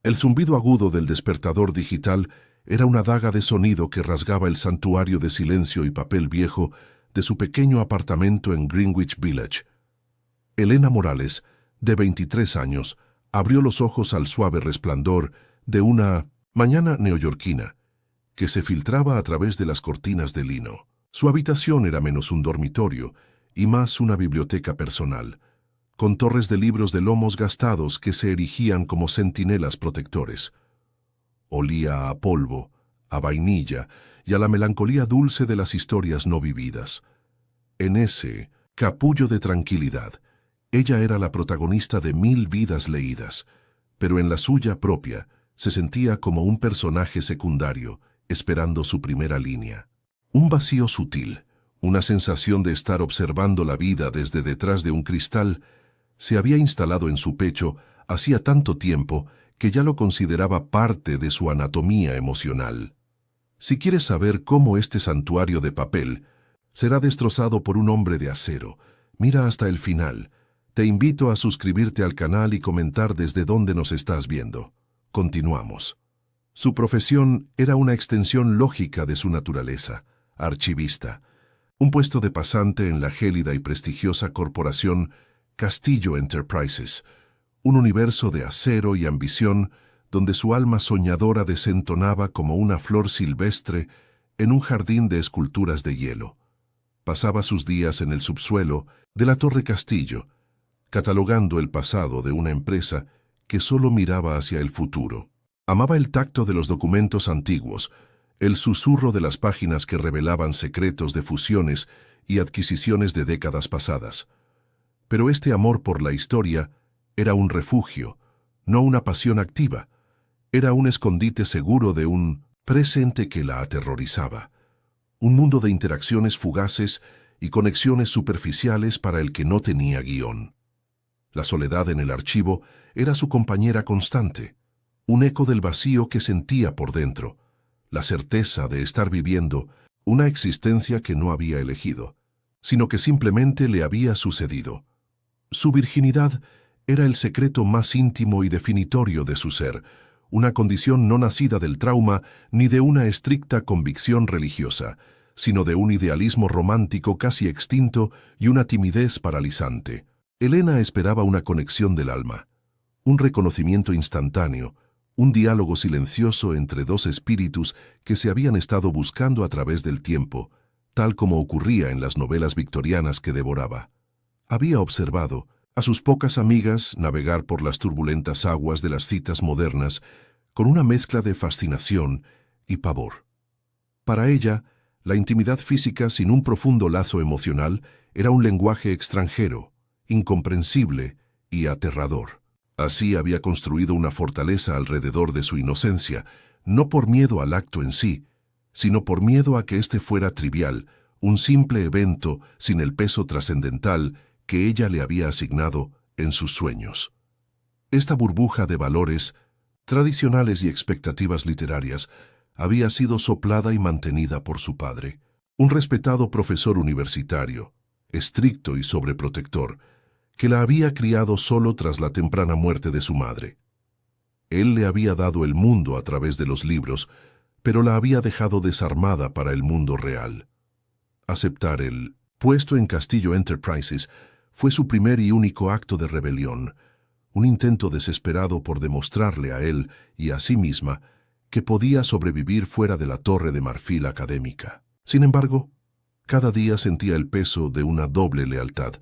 El zumbido agudo del despertador digital era una daga de sonido que rasgaba el santuario de silencio y papel viejo de su pequeño apartamento en Greenwich Village. Elena Morales, de 23 años, abrió los ojos al suave resplandor de una mañana neoyorquina que se filtraba a través de las cortinas de lino. Su habitación era menos un dormitorio y más una biblioteca personal, con torres de libros de lomos gastados que se erigían como centinelas protectores. Olía a polvo, a vainilla y a la melancolía dulce de las historias no vividas. En ese capullo de tranquilidad, ella era la protagonista de 1000 vidas leídas, pero en la suya propia se sentía como un personaje secundario, esperando su primera línea. Un vacío sutil, una sensación de estar observando la vida desde detrás de un cristal, se había instalado en su pecho hacía tanto tiempo que ya lo consideraba parte de su anatomía emocional. Si quieres saber cómo este santuario de papel será destrozado por un hombre de acero, mira hasta el final. Te invito a suscribirte al canal y comentar desde dónde nos estás viendo. Continuamos. Su profesión era una extensión lógica de su naturaleza, archivista, un puesto de pasante en la gélida y prestigiosa corporación Castillo Enterprises, un universo de acero y ambición donde su alma soñadora desentonaba como una flor silvestre en un jardín de esculturas de hielo. Pasaba sus días en el subsuelo de la Torre Castillo, catalogando el pasado de una empresa que solo miraba hacia el futuro. Amaba el tacto de los documentos antiguos, el susurro de las páginas que revelaban secretos de fusiones y adquisiciones de décadas pasadas. Pero este amor por la historia era un refugio, no una pasión activa. Era un escondite seguro de un presente que la aterrorizaba. Un mundo de interacciones fugaces y conexiones superficiales para el que no tenía guión. La soledad en el archivo era su compañera constante, un eco del vacío que sentía por dentro, la certeza de estar viviendo una existencia que no había elegido, sino que simplemente le había sucedido. Su virginidad era el secreto más íntimo y definitorio de su ser, una condición no nacida del trauma ni de una estricta convicción religiosa, sino de un idealismo romántico casi extinto y una timidez paralizante. Elena esperaba una conexión del alma, un reconocimiento instantáneo, un diálogo silencioso entre dos espíritus que se habían estado buscando a través del tiempo, tal como ocurría en las novelas victorianas que devoraba. Había observado a sus pocas amigas navegar por las turbulentas aguas de las citas modernas con una mezcla de fascinación y pavor. Para ella, la intimidad física sin un profundo lazo emocional era un lenguaje extranjero, incomprensible y aterrador. Así había construido una fortaleza alrededor de su inocencia, no por miedo al acto en sí, sino por miedo a que éste fuera trivial, un simple evento sin el peso trascendental que ella le había asignado en sus sueños. Esta burbuja de valores tradicionales y expectativas literarias había sido soplada y mantenida por su padre, un respetado profesor universitario, estricto y sobreprotector, que la había criado solo tras la temprana muerte de su madre. Él le había dado el mundo a través de los libros, pero la había dejado desarmada para el mundo real. Aceptar el puesto en Castillo Enterprises fue su primer y único acto de rebelión, un intento desesperado por demostrarle a él y a sí misma que podía sobrevivir fuera de la torre de marfil académica. Sin embargo, cada día sentía el peso de una doble lealtad,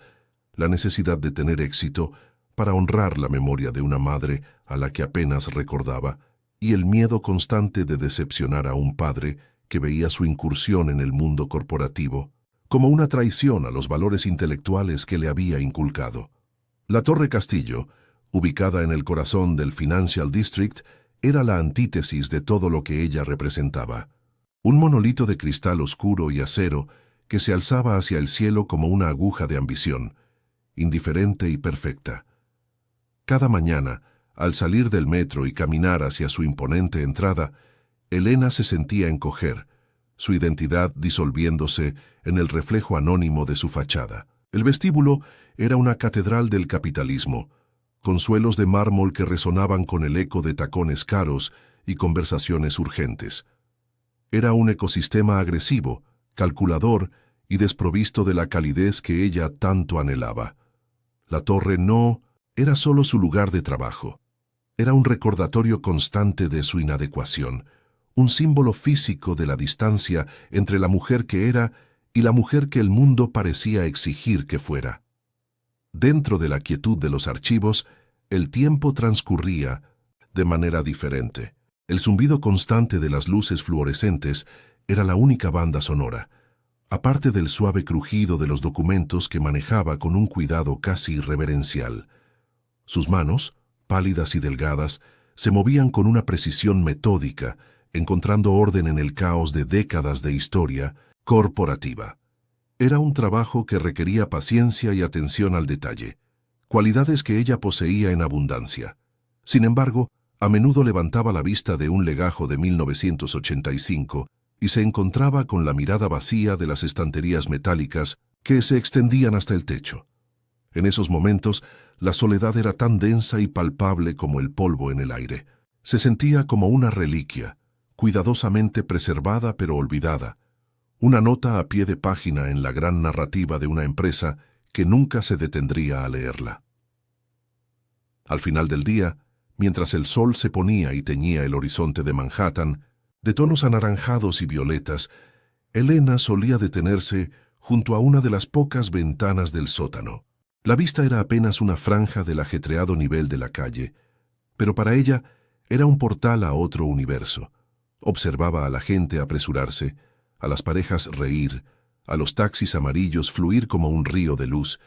la necesidad de tener éxito para honrar la memoria de una madre a la que apenas recordaba y el miedo constante de decepcionar a un padre que veía su incursión en el mundo corporativo como una traición a los valores intelectuales que le había inculcado. La Torre Castillo, ubicada en el corazón del Financial District, era la antítesis de todo lo que ella representaba. Un monolito de cristal oscuro y acero que se alzaba hacia el cielo como una aguja de ambición, indiferente y perfecta. Cada mañana, al salir del metro y caminar hacia su imponente entrada, Elena se sentía encoger, su identidad disolviéndose en el reflejo anónimo de su fachada. El vestíbulo era una catedral del capitalismo, con suelos de mármol que resonaban con el eco de tacones caros y conversaciones urgentes. Era un ecosistema agresivo, calculador y desprovisto de la calidez que ella tanto anhelaba. La torre no era solo su lugar de trabajo. Era un recordatorio constante de su inadecuación, un símbolo físico de la distancia entre la mujer que era y la mujer que el mundo parecía exigir que fuera. Dentro de la quietud de los archivos, el tiempo transcurría de manera diferente. El zumbido constante de las luces fluorescentes era la única banda sonora, aparte del suave crujido de los documentos que manejaba con un cuidado casi reverencial. Sus manos, pálidas y delgadas, se movían con una precisión metódica, encontrando orden en el caos de décadas de historia corporativa. Era un trabajo que requería paciencia y atención al detalle, cualidades que ella poseía en abundancia. Sin embargo, a menudo levantaba la vista de un legajo de 1985 y se encontraba con la mirada vacía de las estanterías metálicas que se extendían hasta el techo. En esos momentos, la soledad era tan densa y palpable como el polvo en el aire. Se sentía como una reliquia, cuidadosamente preservada pero olvidada, una nota a pie de página en la gran narrativa de una empresa que nunca se detendría a leerla. Al final del día, mientras el sol se ponía y teñía el horizonte de Manhattan, de tonos anaranjados y violetas, Elena solía detenerse junto a una de las pocas ventanas del sótano. La vista era apenas una franja del ajetreado nivel de la calle, pero para ella era un portal a otro universo. Observaba a la gente apresurarse, a las parejas reír, a los taxis amarillos fluir como un río de luz,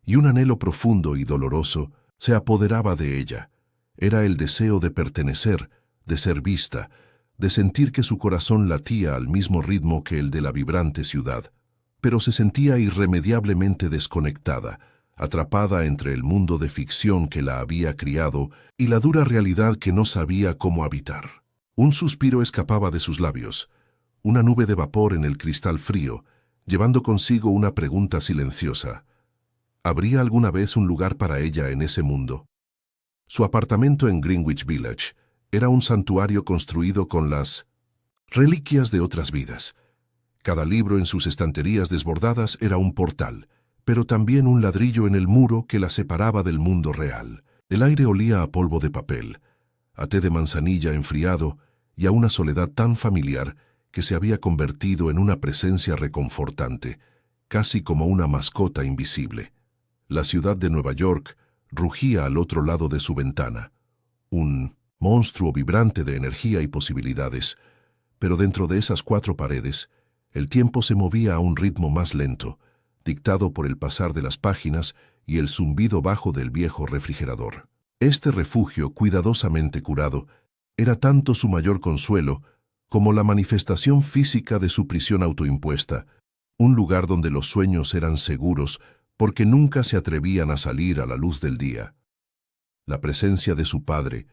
y un anhelo profundo y doloroso se apoderaba de ella. Era el deseo de pertenecer, de ser vista, de sentir que su corazón latía al mismo ritmo que el de la vibrante ciudad, pero se sentía irremediablemente desconectada, atrapada entre el mundo de ficción que la había criado y la dura realidad que no sabía cómo habitar. Un suspiro escapaba de sus labios, una nube de vapor en el cristal frío, llevando consigo una pregunta silenciosa. ¿Habría alguna vez un lugar para ella en ese mundo? Su apartamento en Greenwich Village era un santuario construido con las reliquias de otras vidas. Cada libro en sus estanterías desbordadas era un portal, pero también un ladrillo en el muro que la separaba del mundo real. El aire olía a polvo de papel, a té de manzanilla enfriado y a una soledad tan familiar que se había convertido en una presencia reconfortante, casi como una mascota invisible. La ciudad de Nueva York rugía al otro lado de su ventana, un monstruo vibrante de energía y posibilidades, pero dentro de esas cuatro paredes, el tiempo se movía a un ritmo más lento, dictado por el pasar de las páginas y el zumbido bajo del viejo refrigerador. Este refugio cuidadosamente curado era tanto su mayor consuelo como la manifestación física de su prisión autoimpuesta, un lugar donde los sueños eran seguros porque nunca se atrevían a salir a la luz del día. La presencia de su padre,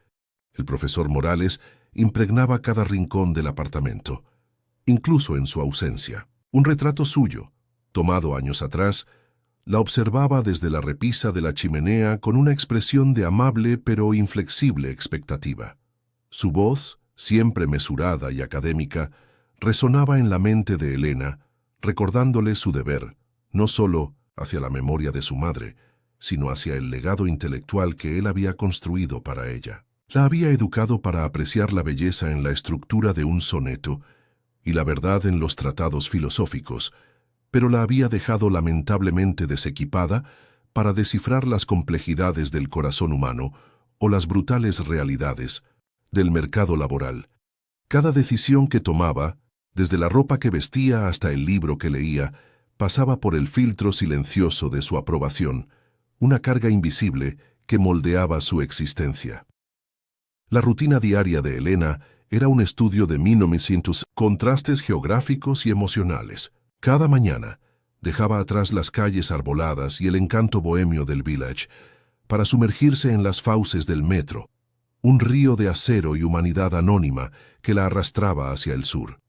el profesor Morales, impregnaba cada rincón del apartamento, incluso en su ausencia. Un retrato suyo, tomado años atrás, la observaba desde la repisa de la chimenea con una expresión de amable pero inflexible expectativa. Su voz, siempre mesurada y académica, resonaba en la mente de Elena, recordándole su deber, no solo hacia la memoria de su madre, sino hacia el legado intelectual que él había construido para ella. La había educado para apreciar la belleza en la estructura de un soneto y la verdad en los tratados filosóficos, pero la había dejado lamentablemente desequipada para descifrar las complejidades del corazón humano o las brutales realidades del mercado laboral. Cada decisión que tomaba, desde la ropa que vestía hasta el libro que leía, pasaba por el filtro silencioso de su aprobación, una carga invisible que moldeaba su existencia. La rutina diaria de Elena era un estudio de minuciosas contrastes geográficos y emocionales. Cada mañana dejaba atrás las calles arboladas y el encanto bohemio del Village para sumergirse en las fauces del metro, un río de acero y humanidad anónima que la arrastraba hacia el sur.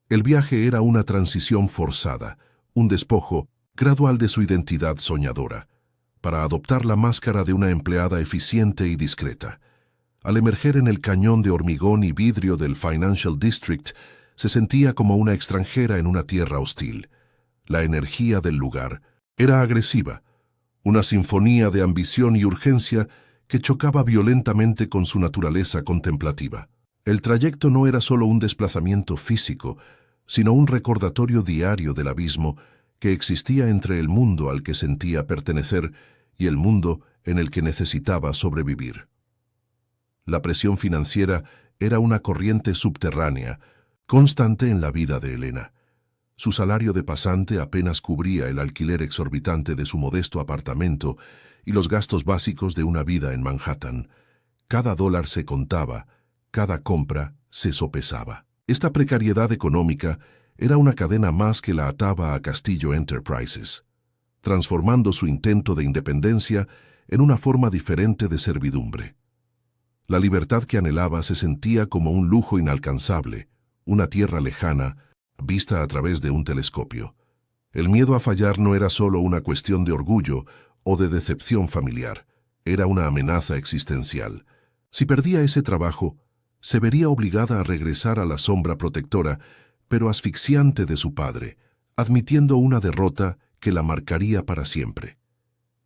El viaje era una transición forzada, un despojo gradual de su identidad soñadora. para adoptar la máscara de una empleada eficiente y discreta. Al emerger en el cañón de hormigón y vidrio del Financial District, se sentía como una extranjera en una tierra hostil. La energía del lugar era agresiva, una sinfonía de ambición y urgencia que chocaba violentamente con su naturaleza contemplativa. El trayecto no era solo un desplazamiento físico, sino un recordatorio diario del abismo que existía entre el mundo al que sentía pertenecer y el mundo en el que necesitaba sobrevivir. La presión financiera era una corriente subterránea, constante en la vida de Elena. Su salario de pasante apenas cubría el alquiler exorbitante de su modesto apartamento y los gastos básicos de una vida en Manhattan. Cada dólar se contaba, cada compra se sopesaba. Esta precariedad económica era una cadena más que la ataba a Castillo Enterprises, transformando su intento de independencia en una forma diferente de servidumbre. La libertad que anhelaba se sentía como un lujo inalcanzable, una tierra lejana, vista a través de un telescopio. El miedo a fallar no era solo una cuestión de orgullo o de decepción familiar, era una amenaza existencial. Si perdía ese trabajo, se vería obligada a regresar a la sombra protectora, pero asfixiante de su padre, admitiendo una derrota que la marcaría para siempre.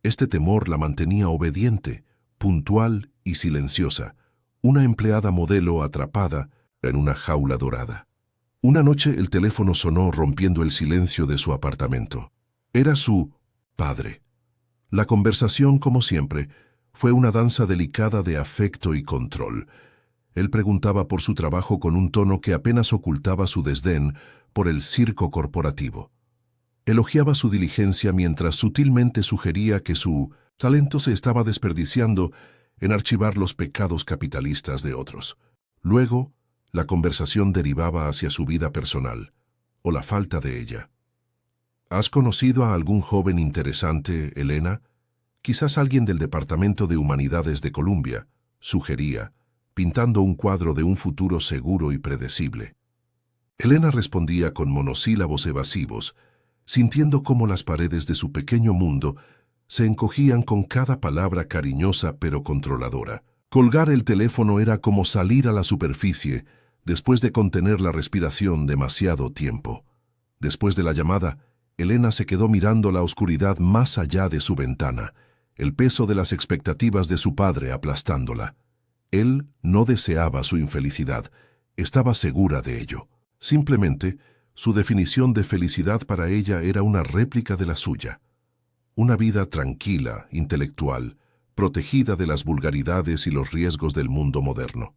Este temor la mantenía obediente, puntual y silenciosa, una empleada modelo atrapada en una jaula dorada. Una noche el teléfono sonó rompiendo el silencio de su apartamento. Era su padre. La conversación, como siempre, fue una danza delicada de afecto y control. Él preguntaba por su trabajo con un tono que apenas ocultaba su desdén por el circo corporativo. Elogiaba su diligencia mientras sutilmente sugería que su talento se estaba desperdiciando en archivar los pecados capitalistas de otros. Luego, la conversación derivaba hacia su vida personal, o la falta de ella. ¿Has conocido a algún joven interesante, Elena? Quizás alguien del Departamento de Humanidades de Columbia, sugería, pintando un cuadro de un futuro seguro y predecible. Elena respondía con monosílabos evasivos, sintiendo cómo las paredes de su pequeño mundo se encogían con cada palabra cariñosa pero controladora. Colgar el teléfono era como salir a la superficie después de contener la respiración demasiado tiempo. Después de la llamada, Elena se quedó mirando la oscuridad más allá de su ventana, el peso de las expectativas de su padre aplastándola. Él no deseaba su infelicidad, estaba segura de ello. Simplemente, su definición de felicidad para ella era una réplica de la suya. Una vida tranquila, intelectual, protegida de las vulgaridades y los riesgos del mundo moderno.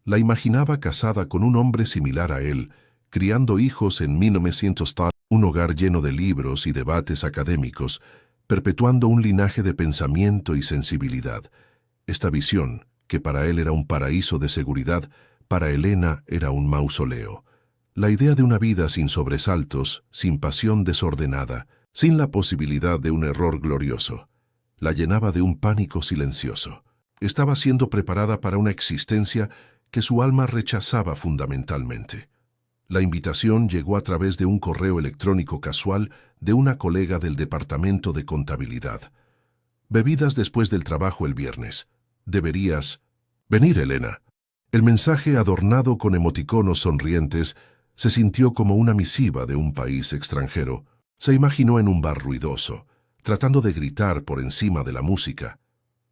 La imaginaba casada con un hombre similar a él, criando hijos en 1900, un hogar lleno de libros y debates académicos, perpetuando un linaje de pensamiento y sensibilidad. Esta visión, que para él era un paraíso de seguridad, para Elena era un mausoleo. La idea de una vida sin sobresaltos, sin pasión desordenada, sin la posibilidad de un error glorioso, la llenaba de un pánico silencioso. Estaba siendo preparada para una existencia que su alma rechazaba fundamentalmente. La invitación llegó a través de un correo electrónico casual de una colega del departamento de contabilidad. Bebidas después del trabajo el viernes. Deberías venir, Elena. El mensaje, adornado con emoticonos sonrientes, se sintió como una misiva de un país extranjero. Se imaginó en un bar ruidoso, tratando de gritar por encima de la música,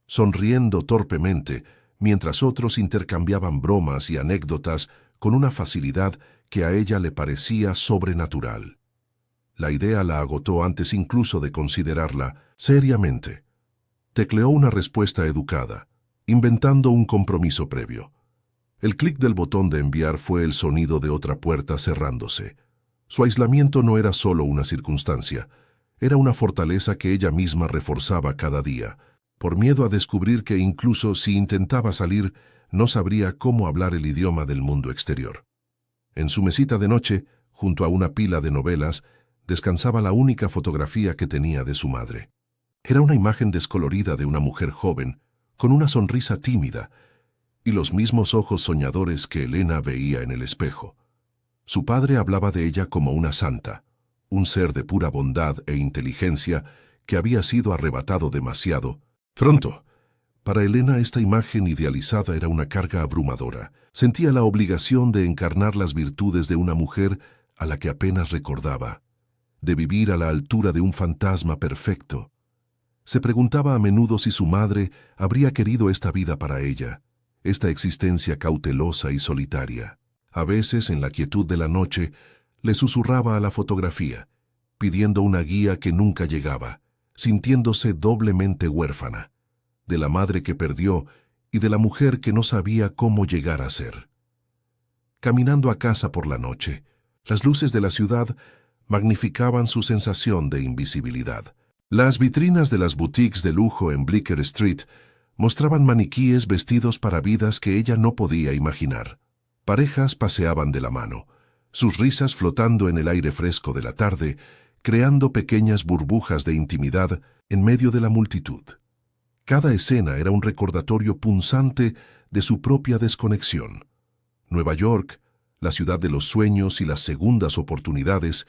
sonriendo torpemente, mientras otros intercambiaban bromas y anécdotas con una facilidad que a ella le parecía sobrenatural. La idea la agotó antes incluso de considerarla seriamente. Tecleó una respuesta educada, inventando un compromiso previo. El clic del botón de enviar fue el sonido de otra puerta cerrándose. Su aislamiento no era solo una circunstancia, era una fortaleza que ella misma reforzaba cada día, por miedo a descubrir que incluso si intentaba salir, no sabría cómo hablar el idioma del mundo exterior. En su mesita de noche, junto a una pila de novelas, descansaba la única fotografía que tenía de su madre. Era una imagen descolorida de una mujer joven, con una sonrisa tímida, y los mismos ojos soñadores que Elena veía en el espejo. Su padre hablaba de ella como una santa, un ser de pura bondad e inteligencia que había sido arrebatado demasiado pronto. Para Elena esta imagen idealizada era una carga abrumadora. Sentía la obligación de encarnar las virtudes de una mujer a la que apenas recordaba, de vivir a la altura de un fantasma perfecto. Se preguntaba a menudo si su madre habría querido esta vida para ella, esta existencia cautelosa y solitaria. A veces, en la quietud de la noche, le susurraba a la fotografía, pidiendo una guía que nunca llegaba, sintiéndose doblemente huérfana, de la madre que perdió y de la mujer que no sabía cómo llegar a ser. Caminando a casa por la noche, las luces de la ciudad magnificaban su sensación de invisibilidad. Las vitrinas de las boutiques de lujo en Bleecker Street mostraban maniquíes vestidos para vidas que ella no podía imaginar. Parejas paseaban de la mano, sus risas flotando en el aire fresco de la tarde, creando pequeñas burbujas de intimidad en medio de la multitud. Cada escena era un recordatorio punzante de su propia desconexión. Nueva York, la ciudad de los sueños y las segundas oportunidades,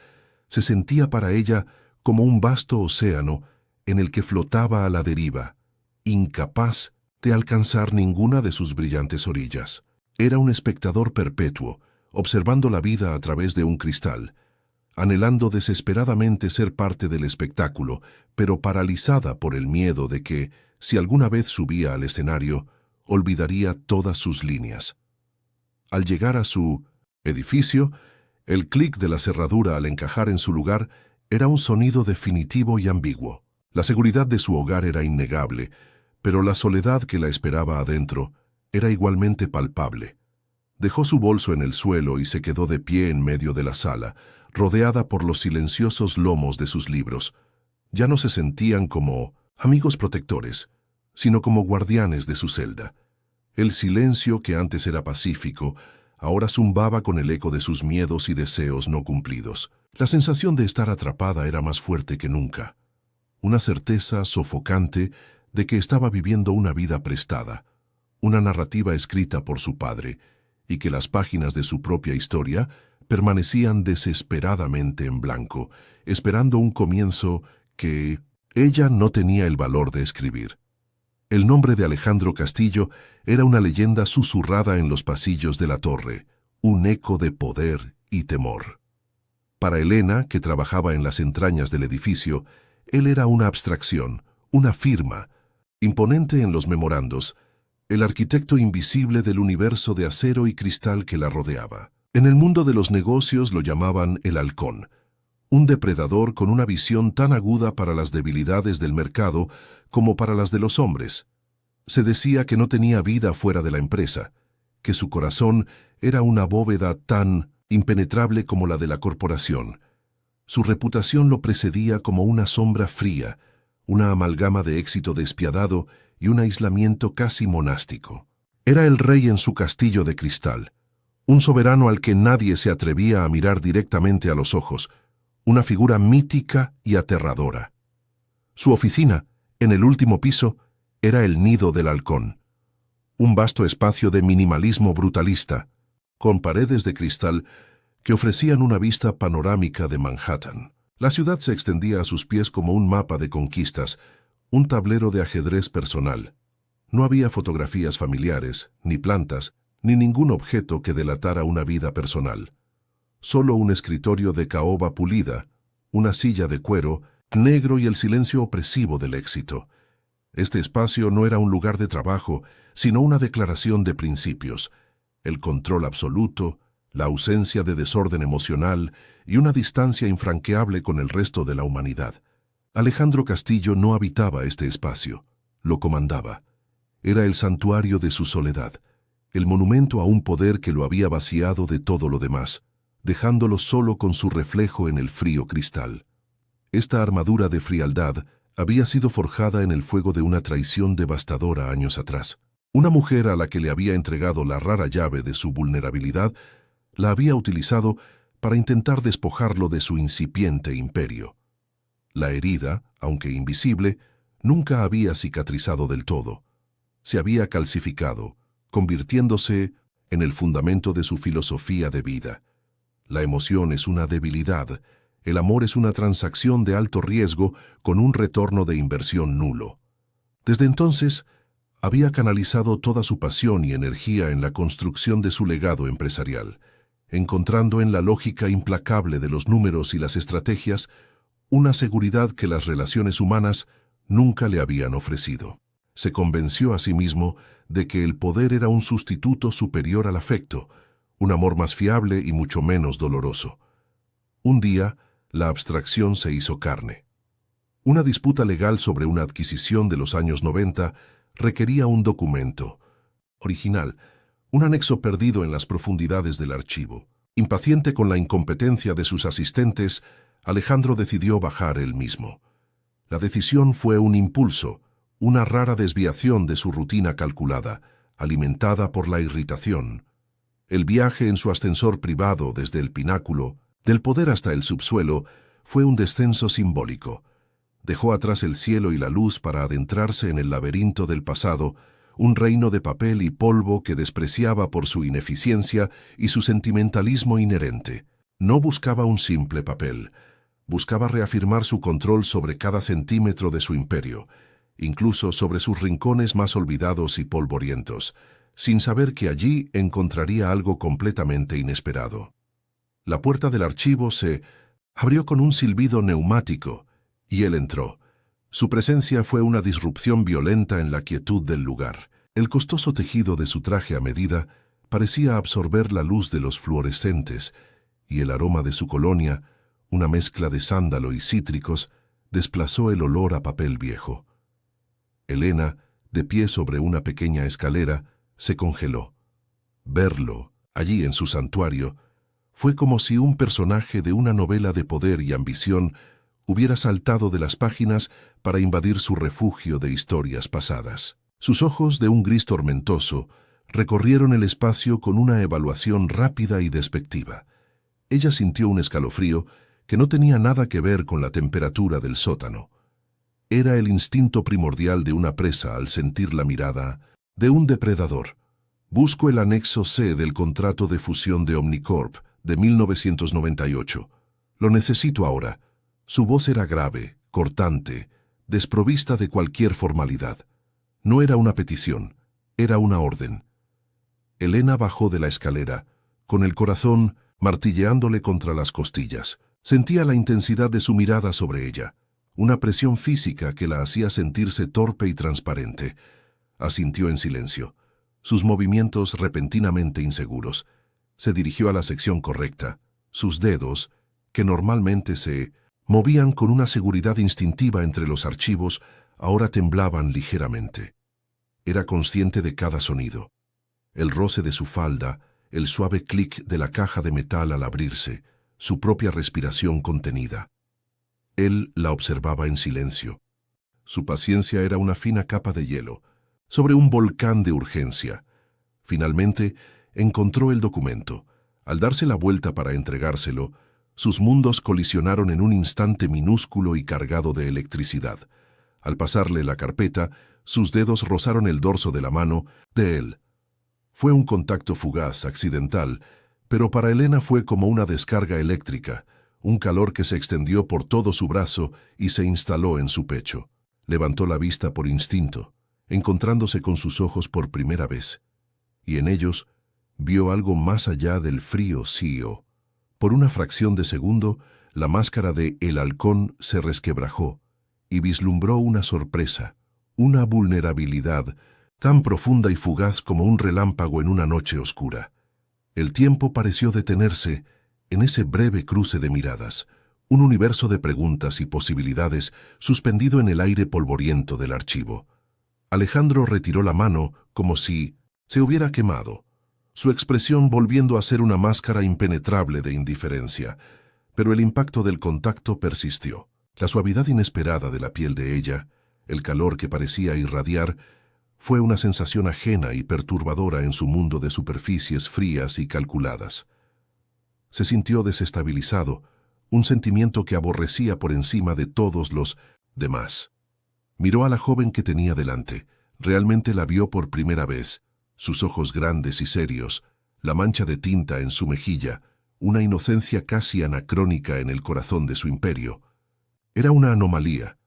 se sentía para ella como un vasto océano en el que flotaba a la deriva, incapaz de alcanzar ninguna de sus brillantes orillas. Era un espectador perpetuo, observando la vida a través de un cristal, anhelando desesperadamente ser parte del espectáculo, pero paralizada por el miedo de que, si alguna vez subía al escenario, olvidaría todas sus líneas. Al llegar a su edificio, el clic de la cerradura al encajar en su lugar era un sonido definitivo y ambiguo. La seguridad de su hogar era innegable, pero la soledad que la esperaba adentro era igualmente palpable. Dejó su bolso en el suelo y se quedó de pie en medio de la sala, rodeada por los silenciosos lomos de sus libros. Ya no se sentían como amigos protectores, sino como guardianes de su celda. El silencio, que antes era pacífico, ahora zumbaba con el eco de sus miedos y deseos no cumplidos. La sensación de estar atrapada era más fuerte que nunca. Una certeza sofocante de que estaba viviendo una vida prestada, una narrativa escrita por su padre, y que las páginas de su propia historia permanecían desesperadamente en blanco, esperando un comienzo que ella no tenía el valor de escribir. El nombre de Alejandro Castillo era una leyenda susurrada en los pasillos de la torre, un eco de poder y temor. Para Elena, que trabajaba en las entrañas del edificio, él era una abstracción, una firma, imponente en los memorandos, el arquitecto invisible del universo de acero y cristal que la rodeaba. En el mundo de los negocios lo llamaban el halcón, un depredador con una visión tan aguda para las debilidades del mercado como para las de los hombres. Se decía que no tenía vida fuera de la empresa, que su corazón era una bóveda tan impenetrable como la de la corporación. Su reputación lo precedía como una sombra fría, una amalgama de éxito despiadado y un aislamiento casi monástico. Era el rey en su castillo de cristal, un soberano al que nadie se atrevía a mirar directamente a los ojos, una figura mítica y aterradora. Su oficina, en el último piso, era el nido del halcón, un vasto espacio de minimalismo brutalista, con paredes de cristal que ofrecían una vista panorámica de Manhattan. La ciudad se extendía a sus pies como un mapa de conquistas, un tablero de ajedrez personal. No había fotografías familiares, ni plantas, ni ningún objeto que delatara una vida personal. Solo un escritorio de caoba pulida, una silla de cuero, negro y el silencio opresivo del éxito. Este espacio no era un lugar de trabajo, sino una declaración de principios. El control absoluto, la ausencia de desorden emocional y una distancia infranqueable con el resto de la humanidad. Alejandro Castillo no habitaba este espacio, lo comandaba. Era el santuario de su soledad, el monumento a un poder que lo había vaciado de todo lo demás, dejándolo solo con su reflejo en el frío cristal. Esta armadura de frialdad había sido forjada en el fuego de una traición devastadora años atrás. Una mujer a la que le había entregado la rara llave de su vulnerabilidad la había utilizado para intentar despojarlo de su incipiente imperio. La herida, aunque invisible, nunca había cicatrizado del todo. Se había calcificado, convirtiéndose en el fundamento de su filosofía de vida. La emoción es una debilidad, El amor es una transacción de alto riesgo con un retorno de inversión nulo. Desde entonces, había canalizado toda su pasión y energía en la construcción de su legado empresarial, encontrando en la lógica implacable de los números y las estrategias una seguridad que las relaciones humanas nunca le habían ofrecido. Se convenció a sí mismo de que el poder era un sustituto superior al afecto, un amor más fiable y mucho menos doloroso. Un día, la abstracción se hizo carne. Una disputa legal sobre una adquisición de los años 90 requería un documento original, un anexo perdido en las profundidades del archivo. Impaciente con la incompetencia de sus asistentes, Alejandro decidió bajar él mismo. La decisión fue un impulso, una rara desviación de su rutina calculada, alimentada por la irritación. El viaje en su ascensor privado desde el pináculo, del poder hasta el subsuelo, fue un descenso simbólico. Dejó atrás el cielo y la luz para adentrarse en el laberinto del pasado, un reino de papel y polvo que despreciaba por su ineficiencia y su sentimentalismo inherente. No buscaba un simple papel. Buscaba reafirmar su control sobre cada centímetro de su imperio, incluso sobre sus rincones más olvidados y polvorientos, sin saber que allí encontraría algo completamente inesperado. La puerta del archivo se abrió con un silbido neumático, y él entró. Su presencia fue una disrupción violenta en la quietud del lugar. El costoso tejido de su traje a medida parecía absorber la luz de los fluorescentes, y el aroma de su colonia, una mezcla de sándalo y cítricos, desplazó el olor a papel viejo. Elena, de pie sobre una pequeña escalera, se congeló. Verlo, allí en su santuario, fue como si un personaje de una novela de poder y ambición hubiera saltado de las páginas para invadir su refugio de historias pasadas. Sus ojos, de un gris tormentoso, recorrieron el espacio con una evaluación rápida y despectiva. Ella sintió un escalofrío que no tenía nada que ver con la temperatura del sótano. Era el instinto primordial de una presa al sentir la mirada de un depredador. Busco el anexo C del contrato de fusión de Omnicorp de 1998. Lo necesito ahora. Su voz era grave, cortante, desprovista de cualquier formalidad. No era una petición, era una orden. Elena bajó de la escalera, con el corazón martilleándole contra las costillas. Sentía la intensidad de su mirada sobre ella, una presión física que la hacía sentirse torpe y transparente. Asintió en silencio, sus movimientos repentinamente inseguros. Se dirigió a la sección correcta. Sus dedos, que normalmente se movían con una seguridad instintiva entre los archivos, ahora temblaban ligeramente. Era consciente de cada sonido. El roce de su falda, el suave clic de la caja de metal al abrirse, su propia respiración contenida. Él la observaba en silencio. Su paciencia era una fina capa de hielo, sobre un volcán de urgencia. Finalmente, encontró el documento. Al darse la vuelta para entregárselo, sus mundos colisionaron en un instante minúsculo y cargado de electricidad. Al pasarle la carpeta, sus dedos rozaron el dorso de la mano de él. Fue un contacto fugaz, accidental, pero para Elena fue como una descarga eléctrica, un calor que se extendió por todo su brazo y se instaló en su pecho. Levantó la vista por instinto, encontrándose con sus ojos por primera vez, y en ellos vio algo más allá del frío CEO. Por una fracción de segundo, la máscara de El Halcón se resquebrajó y vislumbró una sorpresa, una vulnerabilidad tan profunda y fugaz como un relámpago en una noche oscura. El tiempo pareció detenerse en ese breve cruce de miradas, un universo de preguntas y posibilidades suspendido en el aire polvoriento del archivo. Alejandro retiró la mano como si se hubiera quemado, su expresión volviendo a ser una máscara impenetrable de indiferencia, pero el impacto del contacto persistió. La suavidad inesperada de la piel de ella, el calor que parecía irradiar, fue una sensación ajena y perturbadora en su mundo de superficies frías y calculadas. Se sintió desestabilizado, un sentimiento que aborrecía por encima de todos los demás. Miró a la joven que tenía delante. Realmente la vio por primera vez. Sus ojos grandes y serios, la mancha de tinta en su mejilla, una inocencia casi anacrónica en el corazón de su imperio. Era una anomalía,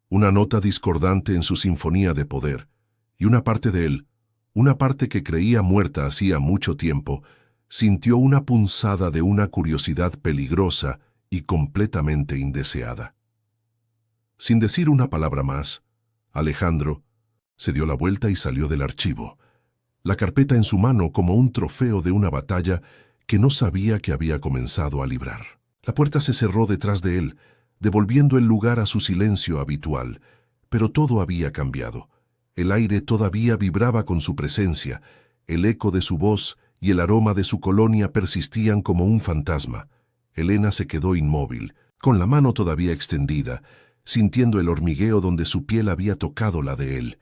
una nota discordante en su sinfonía de poder, y una parte de él, una parte que creía muerta hacía mucho tiempo, sintió una punzada de una curiosidad peligrosa y completamente indeseada. Sin decir una palabra más, Alejandro se dio la vuelta y salió del archivo, la carpeta en su mano como un trofeo de una batalla que no sabía que había comenzado a librar. La puerta se cerró detrás de él, devolviendo el lugar a su silencio habitual, pero todo había cambiado. El aire todavía vibraba con su presencia, el eco de su voz y el aroma de su colonia persistían como un fantasma. Elena se quedó inmóvil, con la mano todavía extendida, sintiendo el hormigueo donde su piel había tocado la de él.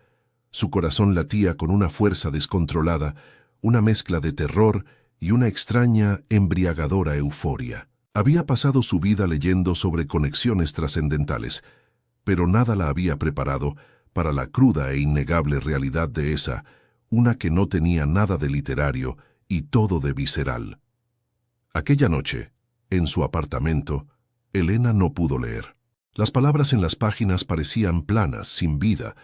Su corazón latía con una fuerza descontrolada, una mezcla de terror y una extraña, embriagadora euforia. Había pasado su vida leyendo sobre conexiones trascendentales, pero nada la había preparado para la cruda e innegable realidad de esa, una que no tenía nada de literario y todo de visceral. Aquella noche, en su apartamento, Elena no pudo leer. Las palabras en las páginas parecían planas, sin vida,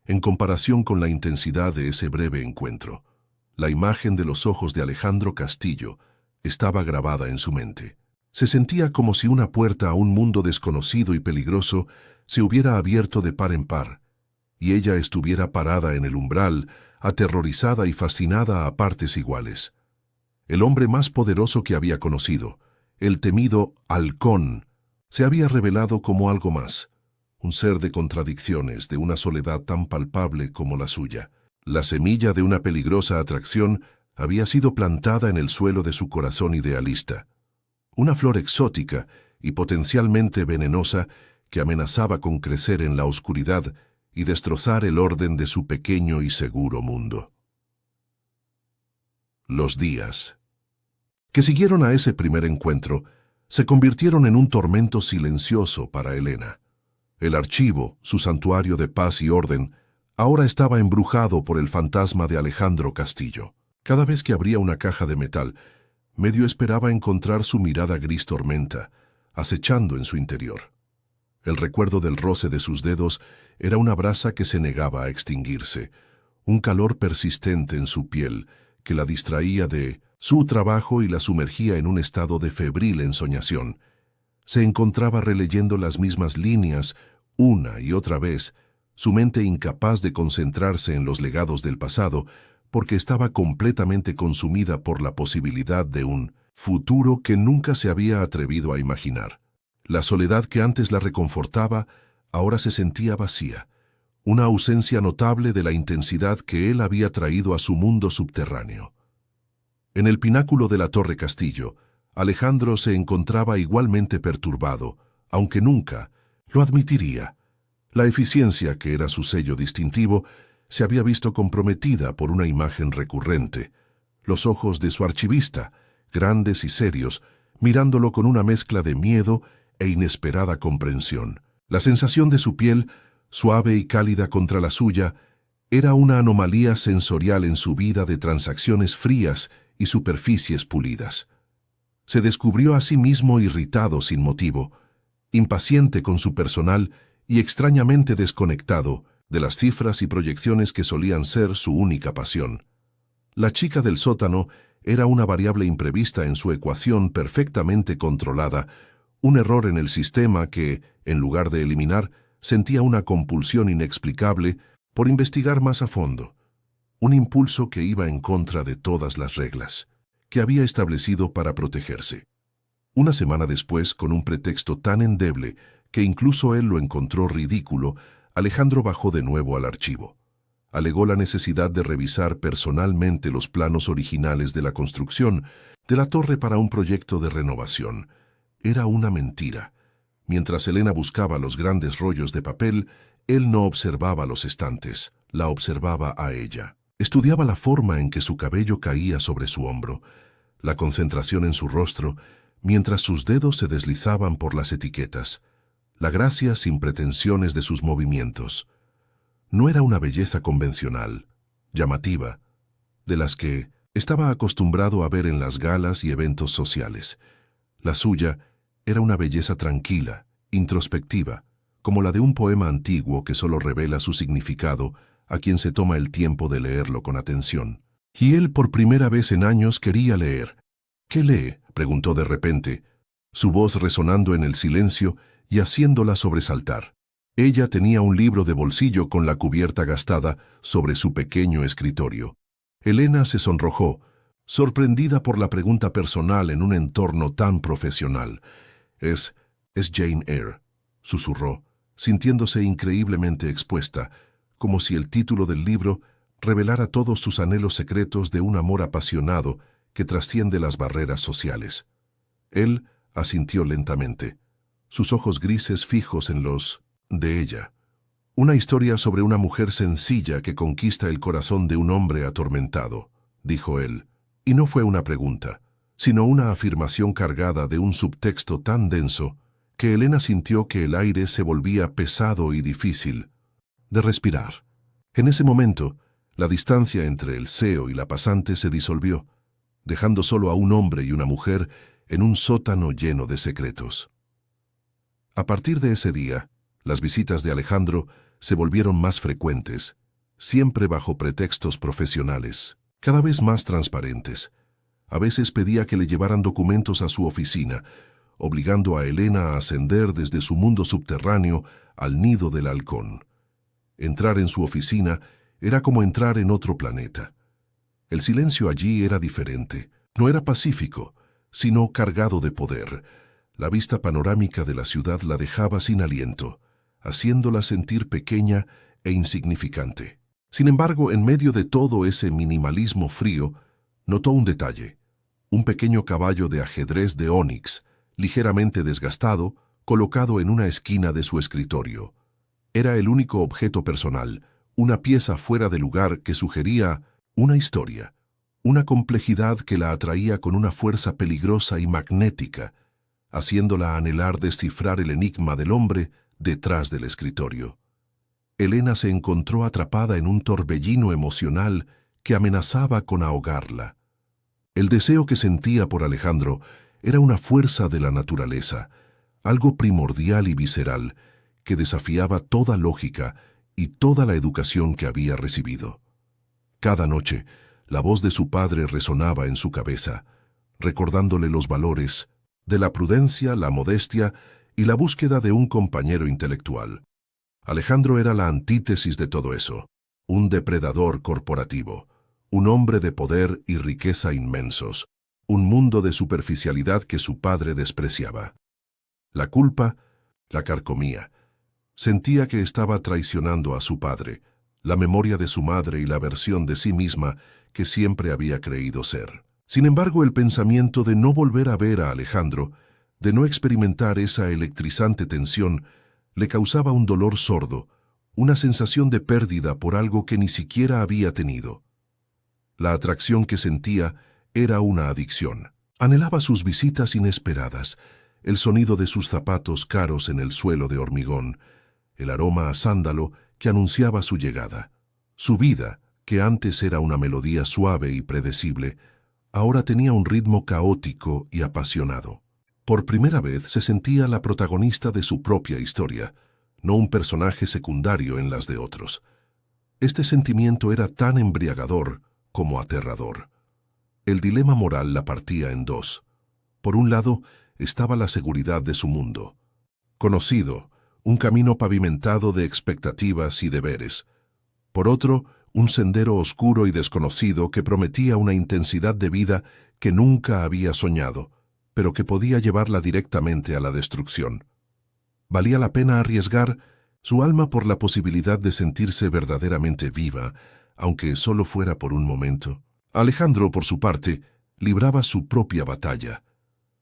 en comparación con la intensidad de ese breve encuentro. La imagen de los ojos de Alejandro Castillo estaba grabada en su mente. Se sentía como si una puerta a un mundo desconocido y peligroso se hubiera abierto de par en par, y ella estuviera parada en el umbral, aterrorizada y fascinada a partes iguales. El hombre más poderoso que había conocido, el temido Halcón, se había revelado como algo más, un ser de contradicciones, de una soledad tan palpable como la suya. La semilla de una peligrosa atracción había sido plantada en el suelo de su corazón idealista. Una flor exótica y potencialmente venenosa que amenazaba con crecer en la oscuridad y destrozar el orden de su pequeño y seguro mundo. Los días que siguieron a ese primer encuentro se convirtieron en un tormento silencioso para Elena. El archivo, su santuario de paz y orden, ahora estaba embrujado por el fantasma de Alejandro Castillo. Cada vez que abría una caja de metal, medio esperaba encontrar su mirada gris tormenta, acechando en su interior. El recuerdo del roce de sus dedos era una brasa que se negaba a extinguirse, un calor persistente en su piel que la distraía de su trabajo y la sumergía en un estado de febril ensoñación. Se encontraba releyendo las mismas líneas una y otra vez, su mente incapaz de concentrarse en los legados del pasado porque estaba completamente consumida por la posibilidad de un futuro que nunca se había atrevido a imaginar. La soledad que antes la reconfortaba ahora se sentía vacía, una ausencia notable de la intensidad que él había traído a su mundo subterráneo. En el pináculo de la Torre Castillo, Alejandro se encontraba igualmente perturbado, aunque nunca lo admitiría. La eficiencia, que era su sello distintivo, se había visto comprometida por una imagen recurrente. Los ojos de su archivista, grandes y serios, mirándolo con una mezcla de miedo e inesperada comprensión. La sensación de su piel, suave y cálida contra la suya, era una anomalía sensorial en su vida de transacciones frías y superficies pulidas. Se descubrió a sí mismo irritado sin motivo, impaciente con su personal y extrañamente desconectado de las cifras y proyecciones que solían ser su única pasión. La chica del sótano era una variable imprevista en su ecuación perfectamente controlada, un error en el sistema que, en lugar de eliminar, sentía una compulsión inexplicable por investigar más a fondo, un impulso que iba en contra de todas las reglas que había establecido para protegerse. Una semana después, con un pretexto tan endeble que incluso él lo encontró ridículo, Alejandro bajó de nuevo al archivo. Alegó la necesidad de revisar personalmente los planos originales de la construcción de la torre para un proyecto de renovación. Era una mentira. Mientras Elena buscaba los grandes rollos de papel, él no observaba los estantes, la observaba a ella. Estudiaba la forma en que su cabello caía sobre su hombro, la concentración en su rostro, mientras sus dedos se deslizaban por las etiquetas, la gracia sin pretensiones de sus movimientos. No era una belleza convencional, llamativa, de las que estaba acostumbrado a ver en las galas y eventos sociales. La suya era una belleza tranquila, introspectiva, como la de un poema antiguo que solo revela su significado a quien se toma el tiempo de leerlo con atención. Y él por primera vez en años quería leer. ¿Qué lee?, preguntó de repente, su voz resonando en el silencio y haciéndola sobresaltar. Ella tenía un libro de bolsillo con la cubierta gastada sobre su pequeño escritorio. Elena se sonrojó, sorprendida por la pregunta personal en un entorno tan profesional. Es Jane Eyre, susurró, sintiéndose increíblemente expuesta, como si el título del libro revelara todos sus anhelos secretos de un amor apasionado que trasciende las barreras sociales. Él asintió lentamente, sus ojos grises fijos en los de ella. Una historia sobre una mujer sencilla que conquista el corazón de un hombre atormentado, dijo él, y no fue una pregunta, sino una afirmación cargada de un subtexto tan denso que Elena sintió que el aire se volvía pesado y difícil de respirar. En ese momento, la distancia entre el CEO y la pasante se disolvió, dejando solo a un hombre y una mujer en un sótano lleno de secretos. A partir de ese día, las visitas de Alejandro se volvieron más frecuentes, siempre bajo pretextos profesionales, cada vez más transparentes. A veces pedía que le llevaran documentos a su oficina, obligando a Elena a ascender desde su mundo subterráneo al nido del halcón. Entrar en su oficina era como entrar en otro planeta. El silencio allí era diferente, no era pacífico, sino cargado de poder. La vista panorámica de la ciudad la dejaba sin aliento, haciéndola sentir pequeña e insignificante. Sin embargo, en medio de todo ese minimalismo frío, notó un detalle: un pequeño caballo de ajedrez de ónix, ligeramente desgastado, colocado en una esquina de su escritorio. Era el único objeto personal, una pieza fuera de lugar que sugería una historia, una complejidad que la atraía con una fuerza peligrosa y magnética, haciéndola anhelar descifrar el enigma del hombre detrás del escritorio. Elena se encontró atrapada en un torbellino emocional que amenazaba con ahogarla. El deseo que sentía por Alejandro era una fuerza de la naturaleza, algo primordial y visceral, que desafiaba toda lógica y toda la educación que había recibido. Cada noche, la voz de su padre resonaba en su cabeza, recordándole los valores de la prudencia, la modestia y la búsqueda de un compañero intelectual. Alejandro era la antítesis de todo eso, un depredador corporativo, un hombre de poder y riqueza inmensos, un mundo de superficialidad que su padre despreciaba. La culpa la carcomía. Sentía que estaba traicionando a su padre, la memoria de su madre y la versión de sí misma que siempre había creído ser. Sin embargo, el pensamiento de no volver a ver a Alejandro, de no experimentar esa electrizante tensión, le causaba un dolor sordo, una sensación de pérdida por algo que ni siquiera había tenido. La atracción que sentía era una adicción. Anhelaba sus visitas inesperadas, el sonido de sus zapatos caros en el suelo de hormigón, el aroma a sándalo que anunciaba su llegada. Su vida, que antes era una melodía suave y predecible, ahora tenía un ritmo caótico y apasionado. Por primera vez se sentía la protagonista de su propia historia, no un personaje secundario en las de otros. Este sentimiento era tan embriagador como aterrador. El dilema moral la partía en dos. Por un lado estaba la seguridad de su mundo. Conocido, un camino pavimentado de expectativas y deberes. Por otro, un sendero oscuro y desconocido que prometía una intensidad de vida que nunca había soñado, pero que podía llevarla directamente a la destrucción. ¿Valía la pena arriesgar su alma por la posibilidad de sentirse verdaderamente viva, aunque solo fuera por un momento? Alejandro, por su parte, libraba su propia batalla.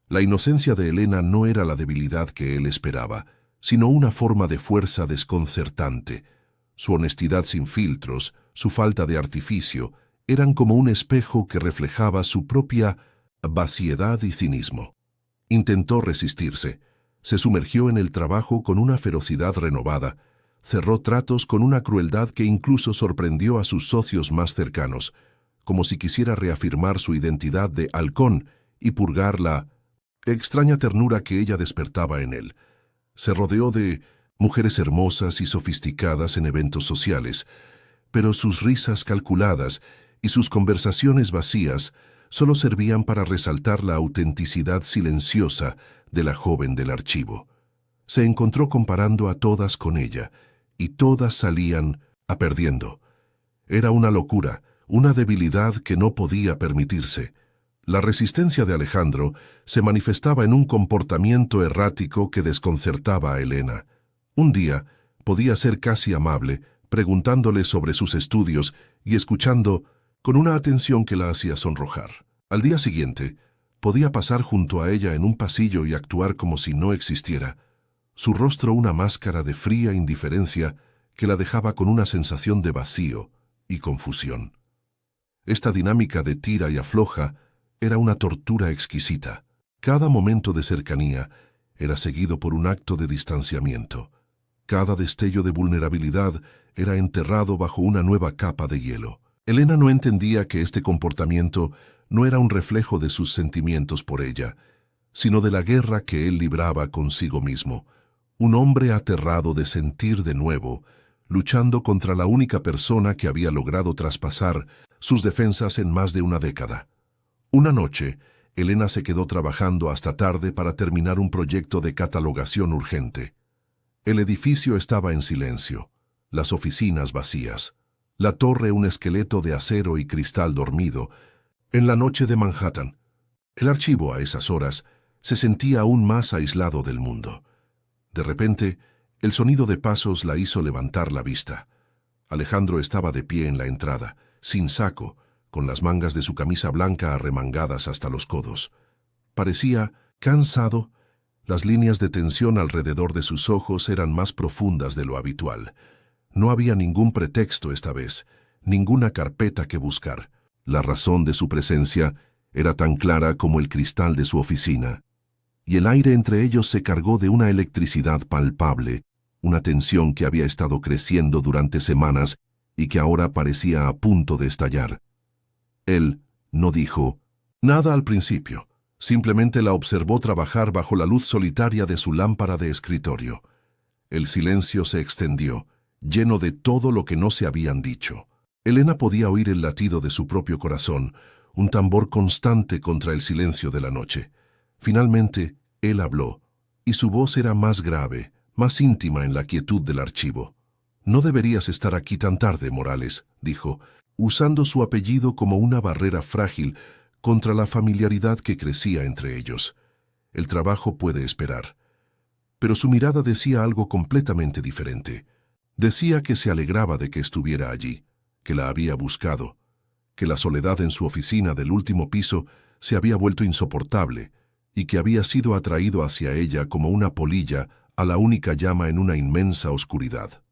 La inocencia de Elena no era la debilidad que él esperaba, sino una forma de fuerza desconcertante. Su honestidad sin filtros, su falta de artificio, eran como un espejo que reflejaba su propia vaciedad y cinismo. Intentó resistirse, se sumergió en el trabajo con una ferocidad renovada, cerró tratos con una crueldad que incluso sorprendió a sus socios más cercanos, como si quisiera reafirmar su identidad de halcón y purgar la Extraña ternura que ella despertaba en él. Se rodeó de mujeres hermosas y sofisticadas en eventos sociales, pero sus risas calculadas y sus conversaciones vacías solo servían para resaltar la autenticidad silenciosa de la joven del archivo. Se encontró comparando a todas con ella, y todas salían a perdiendo. Era una locura, una debilidad que no podía permitirse. La resistencia de Alejandro se manifestaba en un comportamiento errático que desconcertaba a Elena. Un día podía ser casi amable, preguntándole sobre sus estudios y escuchando con una atención que la hacía sonrojar. Al día siguiente, podía pasar junto a ella en un pasillo y actuar como si no existiera. Su rostro una máscara de fría indiferencia que la dejaba con una sensación de vacío y confusión. Esta dinámica de tira y afloja era una tortura exquisita. Cada momento de cercanía era seguido por un acto de distanciamiento. Cada destello de vulnerabilidad era enterrado bajo una nueva capa de hielo. Elena no entendía que este comportamiento no era un reflejo de sus sentimientos por ella, sino de la guerra que él libraba consigo mismo. Un hombre aterrado de sentir de nuevo, luchando contra la única persona que había logrado traspasar sus defensas en más de una década. Una noche, Elena se quedó trabajando hasta tarde para terminar un proyecto de catalogación urgente. El edificio estaba en silencio, las oficinas vacías, la torre un esqueleto de acero y cristal dormido. En la noche de Manhattan, el archivo a esas horas se sentía aún más aislado del mundo. De repente, el sonido de pasos la hizo levantar la vista. Alejandro estaba de pie en la entrada, sin saco, con las mangas de su camisa blanca arremangadas hasta los codos. Parecía cansado. Las líneas de tensión alrededor de sus ojos eran más profundas de lo habitual. No había ningún pretexto esta vez, ninguna carpeta que buscar. La razón de su presencia era tan clara como el cristal de su oficina, y el aire entre ellos se cargó de una electricidad palpable, una tensión que había estado creciendo durante semanas y que ahora parecía a punto de estallar. Él no dijo nada al principio, simplemente la observó trabajar bajo la luz solitaria de su lámpara de escritorio. El silencio se extendió, lleno de todo lo que no se habían dicho. Elena podía oír el latido de su propio corazón, un tambor constante contra el silencio de la noche. Finalmente, él habló, y su voz era más grave, más íntima en la quietud del archivo. «No deberías estar aquí tan tarde, Morales», dijo, usando su apellido como una barrera frágil contra la familiaridad que crecía entre ellos. «El trabajo puede esperar». Pero su mirada decía algo completamente diferente. Decía que se alegraba de que estuviera allí, que la había buscado, que la soledad en su oficina del último piso se había vuelto insoportable y que había sido atraído hacia ella como una polilla a la única llama en una inmensa oscuridad.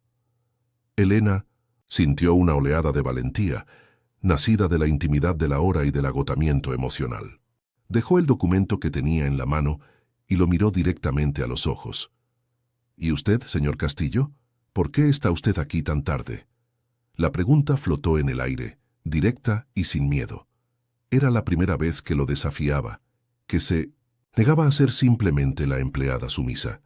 Elena sintió una oleada de valentía, nacida de la intimidad de la hora y del agotamiento emocional. Dejó el documento que tenía en la mano y lo miró directamente a los ojos. «¿Y usted, señor Castillo? ¿Por qué está usted aquí tan tarde?» La pregunta flotó en el aire, directa y sin miedo. Era la primera vez que lo desafiaba, que se negaba a ser simplemente la empleada sumisa.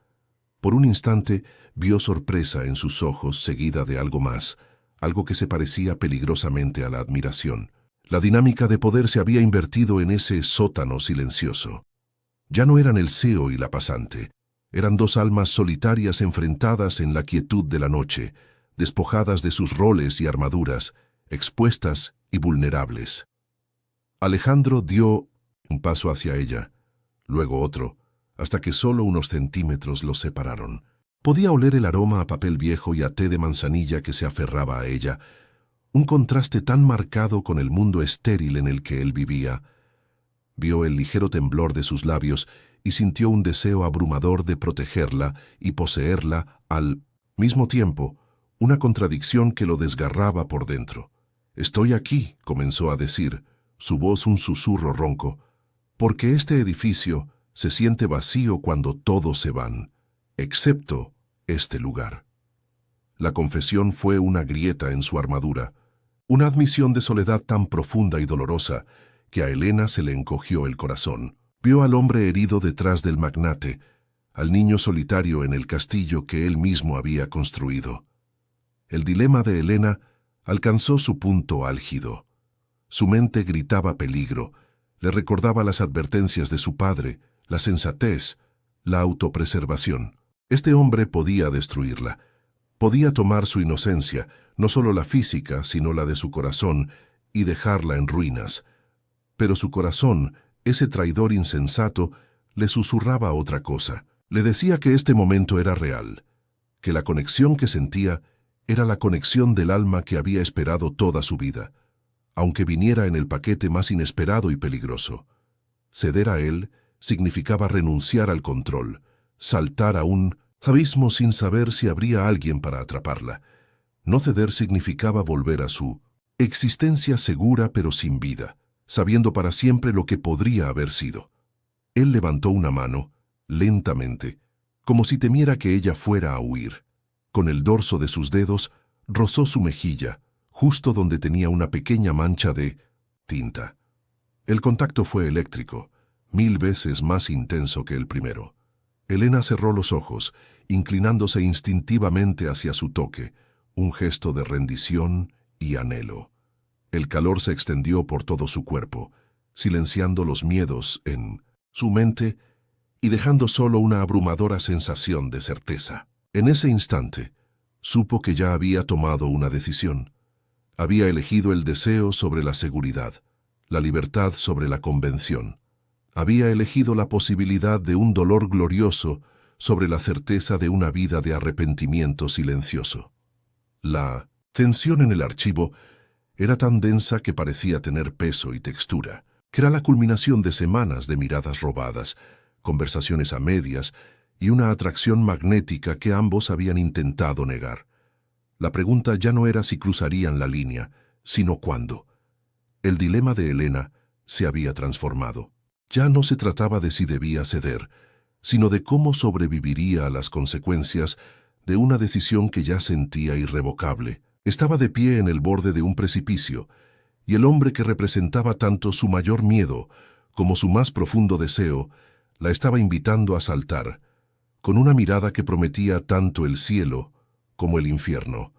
Por un instante vio sorpresa en sus ojos seguida de algo más, algo que se parecía peligrosamente a la admiración. La dinámica de poder se había invertido en ese sótano silencioso. Ya no eran el CEO y la pasante, eran dos almas solitarias enfrentadas en la quietud de la noche, despojadas de sus roles y armaduras, expuestas y vulnerables. Alejandro dio un paso hacia ella, luego otro, hasta que solo unos centímetros los separaron. Podía oler el aroma a papel viejo y a té de manzanilla que se aferraba a ella, un contraste tan marcado con el mundo estéril en el que él vivía. Vio el ligero temblor de sus labios y sintió un deseo abrumador de protegerla y poseerla al mismo tiempo, una contradicción que lo desgarraba por dentro. «Estoy aquí», comenzó a decir, su voz un susurro ronco, «porque este edificio se siente vacío cuando todos se van, excepto este lugar». La confesión fue una grieta en su armadura, una admisión de soledad tan profunda y dolorosa que a Elena se le encogió el corazón. Vio al hombre herido detrás del magnate, al niño solitario en el castillo que él mismo había construido. El dilema de Elena alcanzó su punto álgido. Su mente gritaba peligro, le recordaba las advertencias de su padre, la sensatez, la autopreservación. Este hombre podía destruirla. Podía tomar su inocencia, no solo la física, sino la de su corazón, y dejarla en ruinas. Pero su corazón, ese traidor insensato, le susurraba otra cosa. Le decía que este momento era real, que la conexión que sentía era la conexión del alma que había esperado toda su vida, aunque viniera en el paquete más inesperado y peligroso. Ceder a él significaba renunciar al control, saltar a un abismo sin saber si habría alguien para atraparla. No ceder significaba volver a su existencia segura pero sin vida, sabiendo para siempre lo que podría haber sido. Él levantó una mano, lentamente, como si temiera que ella fuera a huir. Con el dorso de sus dedos rozó su mejilla, justo donde tenía una pequeña mancha de tinta. El contacto fue eléctrico, 1000 veces más intenso que el primero. Elena cerró los ojos, inclinándose instintivamente hacia su toque, un gesto de rendición y anhelo. El calor se extendió por todo su cuerpo, silenciando los miedos en su mente y dejando solo una abrumadora sensación de certeza. En ese instante, supo que ya había tomado una decisión. Había elegido el deseo sobre la seguridad, la libertad sobre la convención. Había elegido la posibilidad de un dolor glorioso sobre la certeza de una vida de arrepentimiento silencioso. La tensión en el archivo era tan densa que parecía tener peso y textura, que era la culminación de semanas de miradas robadas, conversaciones a medias y una atracción magnética que ambos habían intentado negar. La pregunta ya no era si cruzarían la línea, sino cuándo. El dilema de Elena se había transformado. Ya no se trataba de si debía ceder, sino de cómo sobreviviría a las consecuencias de una decisión que ya sentía irrevocable. Estaba de pie en el borde de un precipicio, y el hombre que representaba tanto su mayor miedo como su más profundo deseo la estaba invitando a saltar, con una mirada que prometía tanto el cielo como el infierno.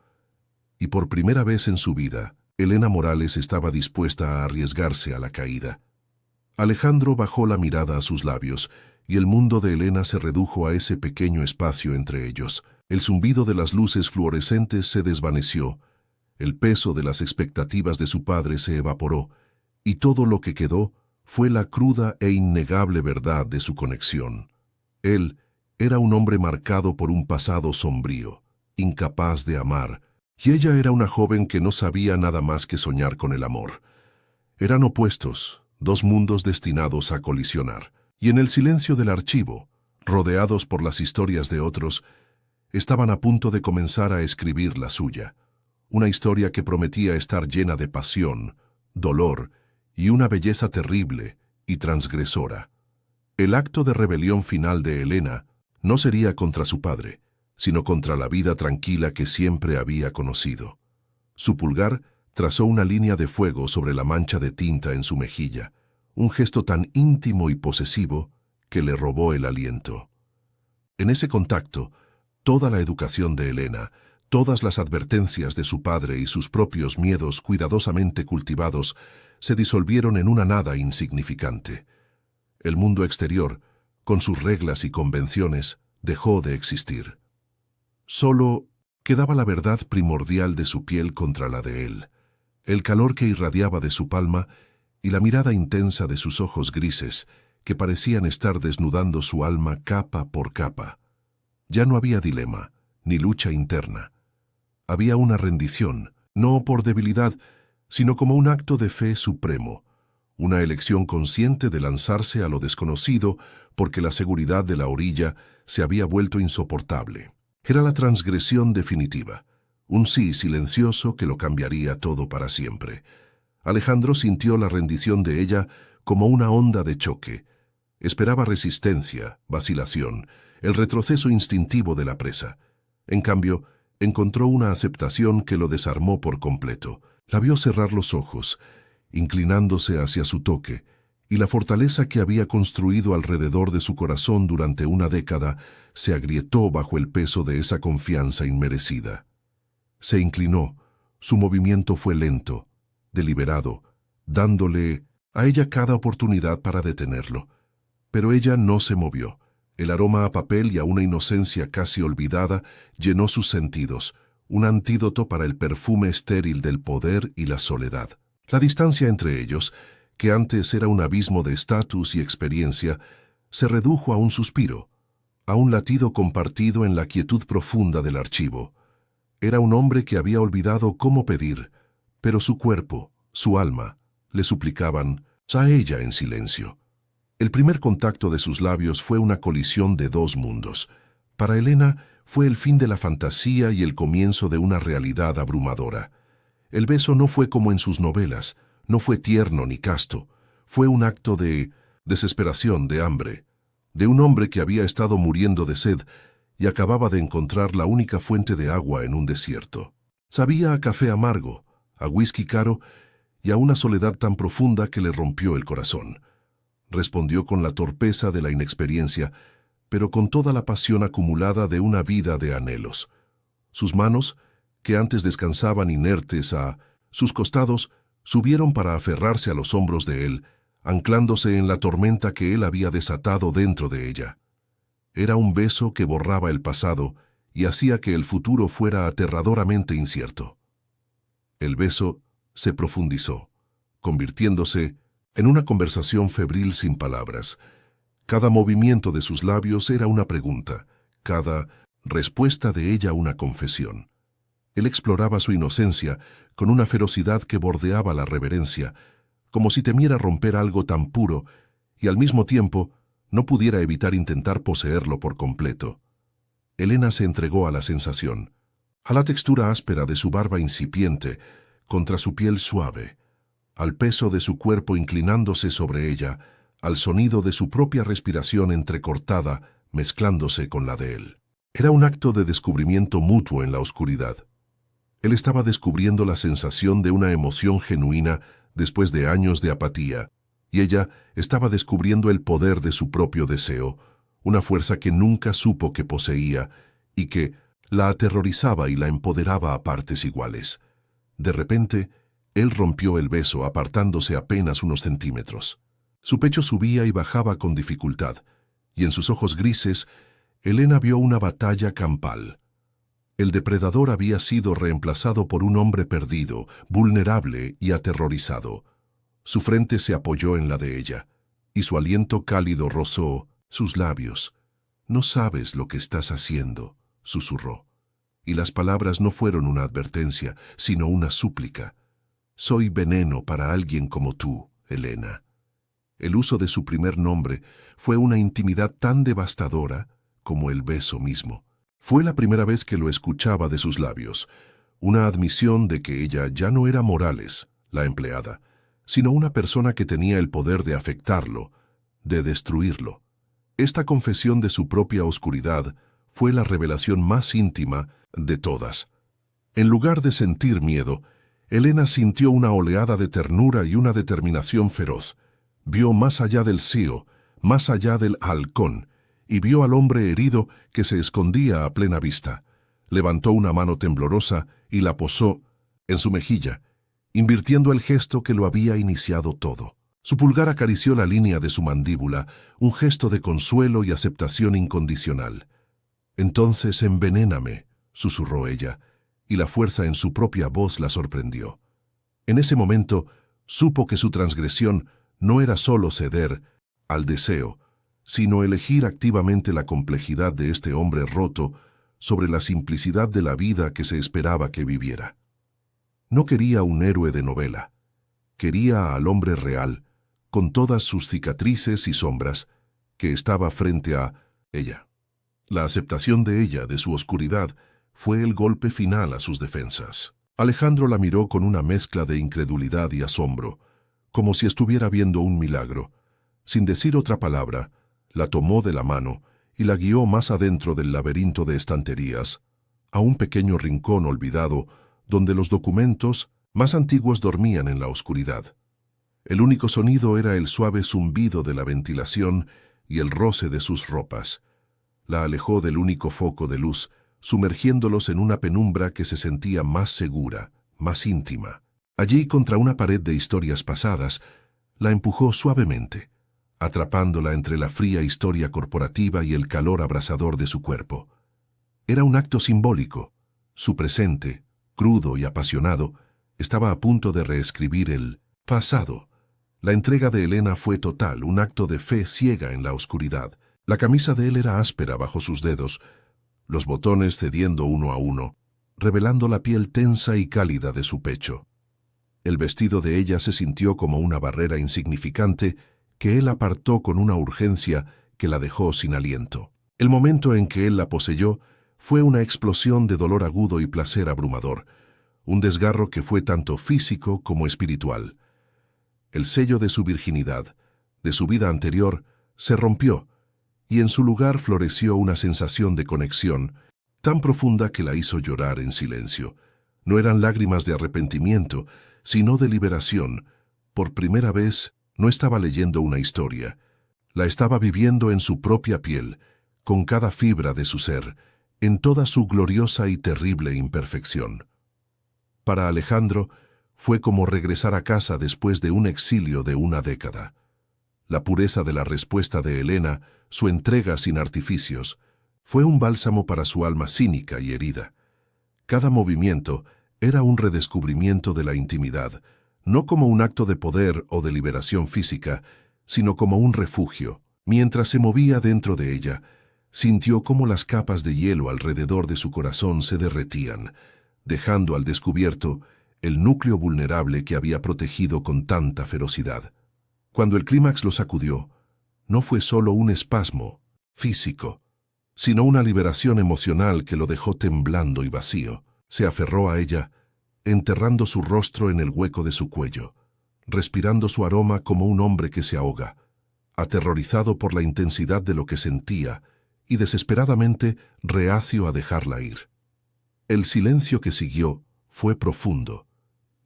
Y por primera vez en su vida, Elena Morales estaba dispuesta a arriesgarse a la caída. Alejandro bajó la mirada a sus labios, y el mundo de Elena se redujo a ese pequeño espacio entre ellos. El zumbido de las luces fluorescentes se desvaneció, el peso de las expectativas de su padre se evaporó, y todo lo que quedó fue la cruda e innegable verdad de su conexión. Él era un hombre marcado por un pasado sombrío, incapaz de amar, y ella era una joven que no sabía nada más que soñar con el amor. Eran opuestos, dos mundos destinados a colisionar, y en el silencio del archivo, rodeados por las historias de otros, estaban a punto de comenzar a escribir la suya, una historia que prometía estar llena de pasión, dolor y una belleza terrible y transgresora. El acto de rebelión final de Elena no sería contra su padre, sino contra la vida tranquila que siempre había conocido. Su pulgar trazó una línea de fuego sobre la mancha de tinta en su mejilla, un gesto tan íntimo y posesivo que le robó el aliento. En ese contacto, toda la educación de Elena, todas las advertencias de su padre y sus propios miedos cuidadosamente cultivados se disolvieron en una nada insignificante. El mundo exterior, con sus reglas y convenciones, dejó de existir. Solo quedaba la verdad primordial de su piel contra la de él, el calor que irradiaba de su palma y la mirada intensa de sus ojos grises que parecían estar desnudando su alma capa por capa. Ya no había dilema, ni lucha interna. Había una rendición, no por debilidad, sino como un acto de fe supremo, una elección consciente de lanzarse a lo desconocido porque la seguridad de la orilla se había vuelto insoportable. Era la transgresión definitiva, un sí silencioso que lo cambiaría todo para siempre. Alejandro sintió la rendición de ella como una onda de choque. Esperaba resistencia, vacilación, el retroceso instintivo de la presa. En cambio, encontró una aceptación que lo desarmó por completo. La vio cerrar los ojos, inclinándose hacia su toque, y la fortaleza que había construido alrededor de su corazón durante una década se agrietó bajo el peso de esa confianza inmerecida. Se inclinó, su movimiento fue lento, deliberado, dándole a ella cada oportunidad para detenerlo. Pero ella no se movió. El aroma a papel y a una inocencia casi olvidada llenó sus sentidos, un antídoto para el perfume estéril del poder y la soledad. La distancia entre ellos, que antes era un abismo de estatus y experiencia, se redujo a un suspiro, a un latido compartido en la quietud profunda del archivo. Era un hombre que había olvidado cómo pedir, pero su cuerpo, su alma, le suplicaban a ella en silencio. El primer contacto de sus labios fue una colisión de dos mundos. Para Elena fue el fin de la fantasía y el comienzo de una realidad abrumadora. El beso no fue como en sus novelas, no fue tierno ni casto, fue un acto de desesperación, de hambre, de un hombre que había estado muriendo de sed y acababa de encontrar la única fuente de agua en un desierto. Sabía a café amargo, a whisky caro y a una soledad tan profunda que le rompió el corazón. Respondió con la torpeza de la inexperiencia, pero con toda la pasión acumulada de una vida de anhelos. Sus manos, que antes descansaban inertes a sus costados, subieron para aferrarse a los hombros de él, anclándose en la tormenta que él había desatado dentro de ella. Era un beso que borraba el pasado y hacía que el futuro fuera aterradoramente incierto. El beso se profundizó, convirtiéndose en una conversación febril sin palabras. Cada movimiento de sus labios era una pregunta, cada respuesta de ella una confesión. Él exploraba su inocencia con una ferocidad que bordeaba la reverencia, como si temiera romper algo tan puro y al mismo tiempo no pudiera evitar intentar poseerlo por completo. Elena se entregó a la sensación, a la textura áspera de su barba incipiente contra su piel suave, al peso de su cuerpo inclinándose sobre ella, al sonido de su propia respiración entrecortada mezclándose con la de él. Era un acto de descubrimiento mutuo en la oscuridad. Él estaba descubriendo la sensación de una emoción genuina después de años de apatía, y ella estaba descubriendo el poder de su propio deseo, una fuerza que nunca supo que poseía y que la aterrorizaba y la empoderaba a partes iguales. De repente, él rompió el beso apartándose apenas unos centímetros. Su pecho subía y bajaba con dificultad, y en sus ojos grises, Elena vio una batalla campal. El depredador había sido reemplazado por un hombre perdido, vulnerable y aterrorizado. Su frente se apoyó en la de ella, y su aliento cálido rozó sus labios. «No sabes lo que estás haciendo», susurró. Y las palabras no fueron una advertencia, sino una súplica. «Soy veneno para alguien como tú, Elena». El uso de su primer nombre fue una intimidad tan devastadora como el beso mismo. Fue la primera vez que lo escuchaba de sus labios, una admisión de que ella ya no era Morales, la empleada, sino una persona que tenía el poder de afectarlo, de destruirlo. Esta confesión de su propia oscuridad fue la revelación más íntima de todas. En lugar de sentir miedo, Elena sintió una oleada de ternura y una determinación feroz. Vio más allá del CEO, más allá del halcón, y vio al hombre herido que se escondía a plena vista. Levantó una mano temblorosa y la posó en su mejilla, invirtiendo el gesto que lo había iniciado todo. Su pulgar acarició la línea de su mandíbula, un gesto de consuelo y aceptación incondicional. «Entonces envenéname», susurró ella, y la fuerza en su propia voz la sorprendió. En ese momento supo que su transgresión no era solo ceder al deseo, sino elegir activamente la complejidad de este hombre roto sobre la simplicidad de la vida que se esperaba que viviera. No quería un héroe de novela, quería al hombre real, con todas sus cicatrices y sombras, que estaba frente a ella. La aceptación de ella, de su oscuridad, fue el golpe final a sus defensas. Alejandro la miró con una mezcla de incredulidad y asombro, como si estuviera viendo un milagro. Sin decir otra palabra, la tomó de la mano y la guió más adentro del laberinto de estanterías, a un pequeño rincón olvidado donde los documentos más antiguos dormían en la oscuridad. El único sonido era el suave zumbido de la ventilación y el roce de sus ropas. La alejó del único foco de luz, sumergiéndolos en una penumbra que se sentía más segura, más íntima. Allí, contra una pared de historias pasadas, la empujó suavemente, atrapándola entre la fría historia corporativa y el calor abrasador de su cuerpo. Era un acto simbólico. Su presente, crudo y apasionado, estaba a punto de reescribir el pasado. La entrega de Elena fue total, un acto de fe ciega en la oscuridad. La camisa de él era áspera bajo sus dedos, los botones cediendo uno a uno, revelando la piel tensa y cálida de su pecho. El vestido de ella se sintió como una barrera insignificante que él apartó con una urgencia que la dejó sin aliento. El momento en que él la poseyó fue una explosión de dolor agudo y placer abrumador, un desgarro que fue tanto físico como espiritual. El sello de su virginidad, de su vida anterior, se rompió, y en su lugar floreció una sensación de conexión tan profunda que la hizo llorar en silencio. No eran lágrimas de arrepentimiento, sino de liberación. Por primera vez, no estaba leyendo una historia. La estaba viviendo en su propia piel, con cada fibra de su ser, en toda su gloriosa y terrible imperfección. Para Alejandro, fue como regresar a casa después de un exilio de una década. La pureza de la respuesta de Elena, su entrega sin artificios, fue un bálsamo para su alma cínica y herida. Cada movimiento era un redescubrimiento de la intimidad, no como un acto de poder o de liberación física, sino como un refugio. Mientras se movía dentro de ella, sintió cómo las capas de hielo alrededor de su corazón se derretían, dejando al descubierto el núcleo vulnerable que había protegido con tanta ferocidad. Cuando el clímax lo sacudió, no fue solo un espasmo físico, sino una liberación emocional que lo dejó temblando y vacío. Se aferró a ella, enterrando su rostro en el hueco de su cuello, respirando su aroma como un hombre que se ahoga, aterrorizado por la intensidad de lo que sentía y desesperadamente reacio a dejarla ir. El silencio que siguió fue profundo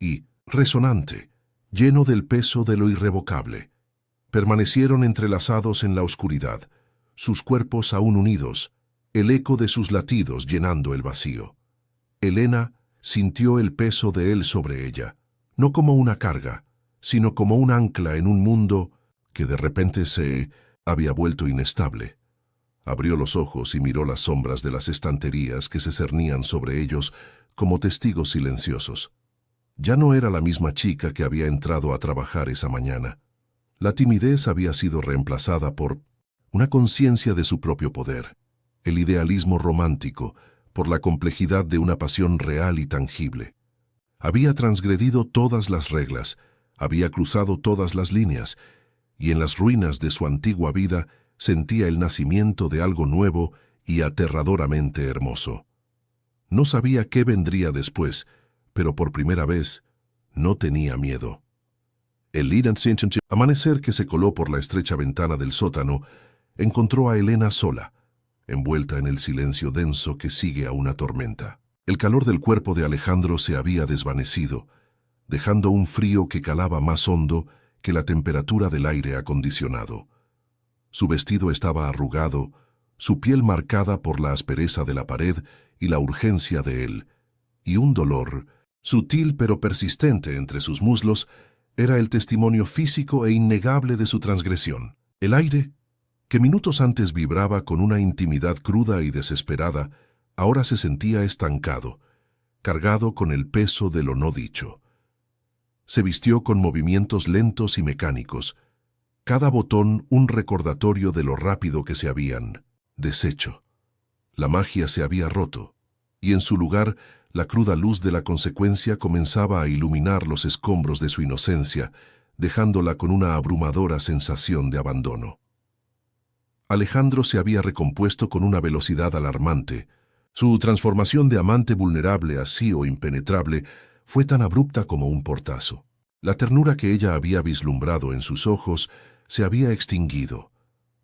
y resonante, lleno del peso de lo irrevocable. Permanecieron entrelazados en la oscuridad, sus cuerpos aún unidos, el eco de sus latidos llenando el vacío. Elena sintió el peso de él sobre ella, no como una carga, sino como un ancla en un mundo que de repente se había vuelto inestable. Abrió los ojos y miró las sombras de las estanterías que se cernían sobre ellos como testigos silenciosos. Ya no era la misma chica que había entrado a trabajar esa mañana. La timidez había sido reemplazada por una conciencia de su propio poder, el idealismo romántico, por la complejidad de una pasión real y tangible. Había transgredido todas las reglas, había cruzado todas las líneas, y en las ruinas de su antigua vida sentía el nacimiento de algo nuevo y aterradoramente hermoso. No sabía qué vendría después, pero por primera vez no tenía miedo. El amanecer que se coló por la estrecha ventana del sótano encontró a Elena sola, envuelta en el silencio denso que sigue a una tormenta. El calor del cuerpo de Alejandro se había desvanecido, dejando un frío que calaba más hondo que la temperatura del aire acondicionado. Su vestido estaba arrugado, su piel marcada por la aspereza de la pared y la urgencia de él, y un dolor, sutil pero persistente entre sus muslos, era el testimonio físico e innegable de su transgresión. El aire, que minutos antes vibraba con una intimidad cruda y desesperada, ahora se sentía estancado, cargado con el peso de lo no dicho. Se vistió con movimientos lentos y mecánicos, cada botón un recordatorio de lo rápido que se habían deshecho. La magia se había roto, y en su lugar la cruda luz de la consecuencia comenzaba a iluminar los escombros de su inocencia, dejándola con una abrumadora sensación de abandono. Alejandro se había recompuesto con una velocidad alarmante. Su transformación de amante vulnerable a sí o impenetrable fue tan abrupta como un portazo. La ternura que ella había vislumbrado en sus ojos se había extinguido,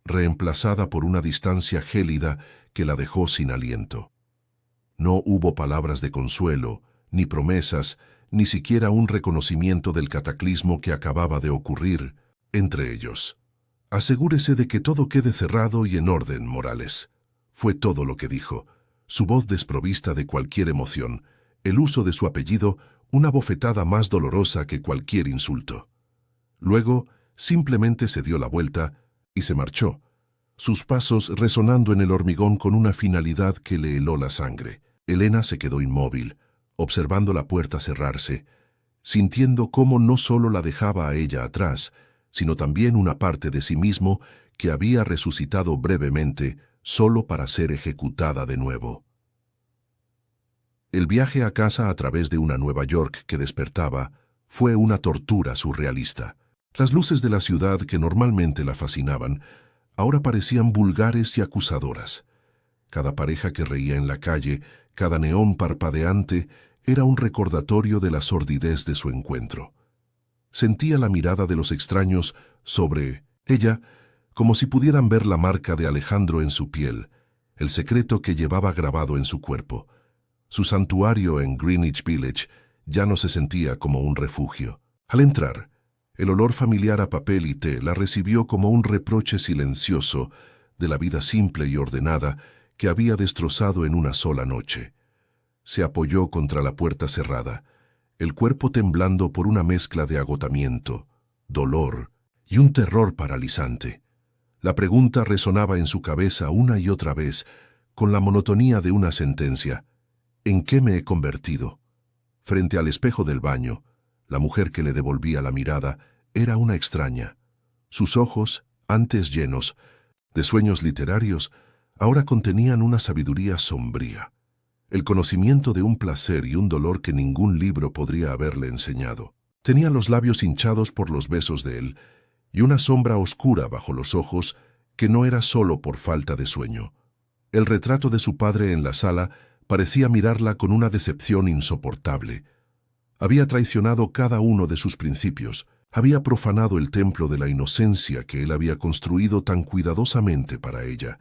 reemplazada por una distancia gélida que la dejó sin aliento. No hubo palabras de consuelo, ni promesas, ni siquiera un reconocimiento del cataclismo que acababa de ocurrir entre ellos. «Asegúrese de que todo quede cerrado y en orden, Morales», fue todo lo que dijo, su voz desprovista de cualquier emoción, el uso de su apellido una bofetada más dolorosa que cualquier insulto. Luego, simplemente se dio la vuelta y se marchó, sus pasos resonando en el hormigón con una finalidad que le heló la sangre. Elena se quedó inmóvil, observando la puerta cerrarse, sintiendo cómo no solo la dejaba a ella atrás, sino también una parte de sí mismo que había resucitado brevemente solo para ser ejecutada de nuevo. El viaje a casa a través de una Nueva York que despertaba fue una tortura surrealista. Las luces de la ciudad que normalmente la fascinaban ahora parecían vulgares y acusadoras. Cada pareja que reía en la calle, cada neón parpadeante, era un recordatorio de la sordidez de su encuentro. Sentía la mirada de los extraños sobre ella, como si pudieran ver la marca de Alejandro en su piel, el secreto que llevaba grabado en su cuerpo. Su santuario en Greenwich Village ya no se sentía como un refugio. Al entrar, el olor familiar a papel y té la recibió como un reproche silencioso de la vida simple y ordenada que había destrozado en una sola noche. Se apoyó contra la puerta cerrada, el cuerpo temblando por una mezcla de agotamiento, dolor y un terror paralizante. La pregunta resonaba en su cabeza una y otra vez, con la monotonía de una sentencia. ¿En qué me he convertido? Frente al espejo del baño, la mujer que le devolvía la mirada era una extraña. Sus ojos, antes llenos de sueños literarios, ahora contenían una sabiduría sombría, el conocimiento de un placer y un dolor que ningún libro podría haberle enseñado. Tenía los labios hinchados por los besos de él y una sombra oscura bajo los ojos que no era solo por falta de sueño. El retrato de su padre en la sala parecía mirarla con una decepción insoportable. Había traicionado cada uno de sus principios, había profanado el templo de la inocencia que él había construido tan cuidadosamente para ella.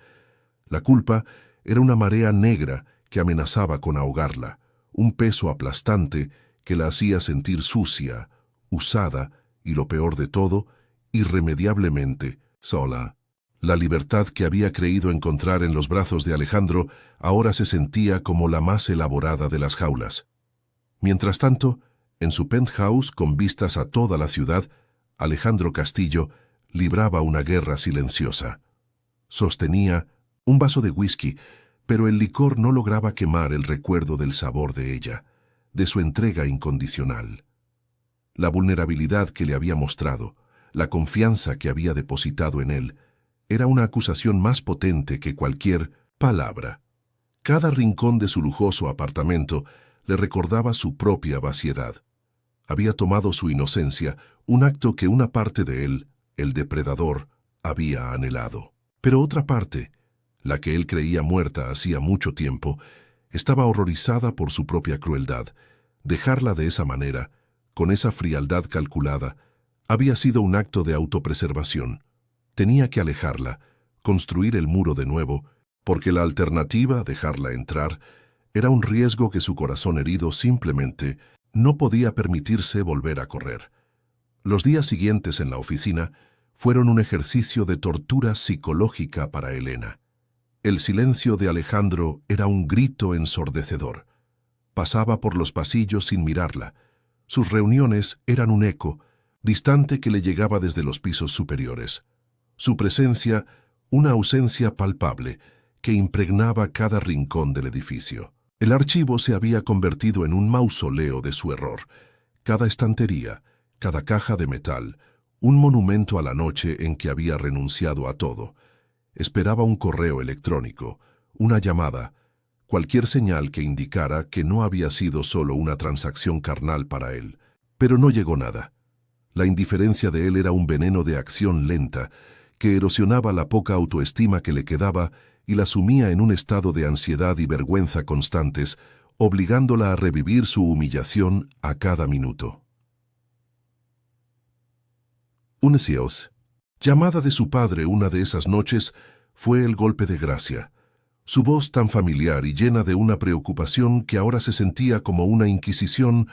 La culpa era una marea negra que amenazaba con ahogarla, un peso aplastante que la hacía sentir sucia, usada y, lo peor de todo, irremediablemente sola. La libertad que había creído encontrar en los brazos de Alejandro ahora se sentía como la más elaborada de las jaulas. Mientras tanto, en su penthouse con vistas a toda la ciudad, Alejandro Castillo libraba una guerra silenciosa. Sostenía un vaso de whisky, pero el licor no lograba quemar el recuerdo del sabor de ella, de su entrega incondicional. La vulnerabilidad que le había mostrado, la confianza que había depositado en él, era una acusación más potente que cualquier palabra. Cada rincón de su lujoso apartamento le recordaba su propia vaciedad. Había tomado su inocencia, un acto que una parte de él, el depredador, había anhelado. Pero otra parte, la que él creía muerta hacía mucho tiempo, estaba horrorizada por su propia crueldad. Dejarla de esa manera, con esa frialdad calculada, había sido un acto de autopreservación. Tenía que alejarla, construir el muro de nuevo, porque la alternativa, dejarla entrar, era un riesgo que su corazón herido simplemente no podía permitirse volver a correr. Los días siguientes en la oficina fueron un ejercicio de tortura psicológica para Elena. El silencio de Alejandro era un grito ensordecedor. Pasaba por los pasillos sin mirarla. Sus reuniones eran un eco, distante que le llegaba desde los pisos superiores. Su presencia, una ausencia palpable, que impregnaba cada rincón del edificio. El archivo se había convertido en un mausoleo de su error. Cada estantería, cada caja de metal, un monumento a la noche en que había renunciado a todo. Esperaba un correo electrónico, una llamada, cualquier señal que indicara que no había sido solo una transacción carnal para él. Pero no llegó nada. La indiferencia de él era un veneno de acción lenta, que erosionaba la poca autoestima que le quedaba y la sumía en un estado de ansiedad y vergüenza constantes, obligándola a revivir su humillación a cada minuto. Unesios, llamada de su padre una de esas noches, fue el golpe de gracia. Su voz tan familiar y llena de una preocupación que ahora se sentía como una inquisición,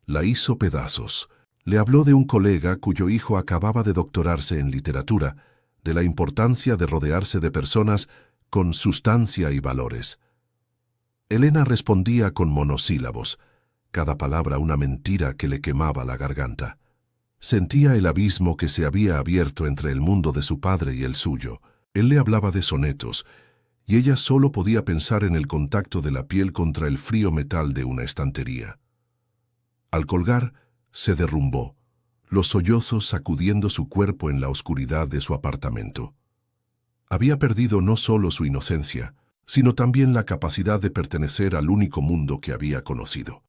La hizo pedazos. Le habló de un colega cuyo hijo acababa de doctorarse en literatura, de la importancia de rodearse de personas con sustancia y valores. Elena respondía con monosílabos, cada palabra una mentira que le quemaba la garganta. Sentía el abismo que se había abierto entre el mundo de su padre y el suyo. Él le hablaba de sonetos, y ella solo podía pensar en el contacto de la piel contra el frío metal de una estantería. Al colgar, se derrumbó, los sollozos sacudiendo su cuerpo en la oscuridad de su apartamento. Había perdido no solo su inocencia, sino también la capacidad de pertenecer al único mundo que había conocido.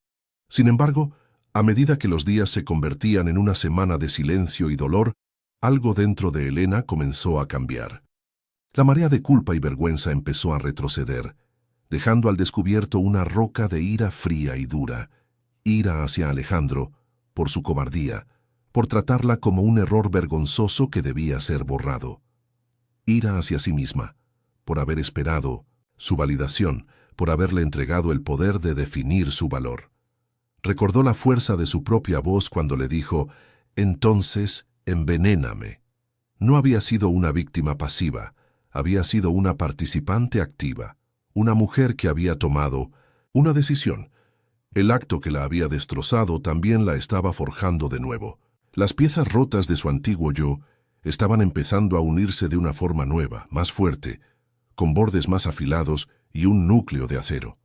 Sin embargo, a medida que los días se convertían en una semana de silencio y dolor, algo dentro de Elena comenzó a cambiar. La marea de culpa y vergüenza empezó a retroceder, dejando al descubierto una roca de ira fría y dura, ira hacia Alejandro, por su cobardía, por tratarla como un error vergonzoso que debía ser borrado. Ira hacia sí misma, por haber esperado su validación, por haberle entregado el poder de definir su valor. Recordó la fuerza de su propia voz cuando le dijo, «Entonces, envenéname». No había sido una víctima pasiva, había sido una participante activa, una mujer que había tomado una decisión. El acto que la había destrozado también la estaba forjando de nuevo. Las piezas rotas de su antiguo yo estaban empezando a unirse de una forma nueva, más fuerte, con bordes más afilados y un núcleo de acero.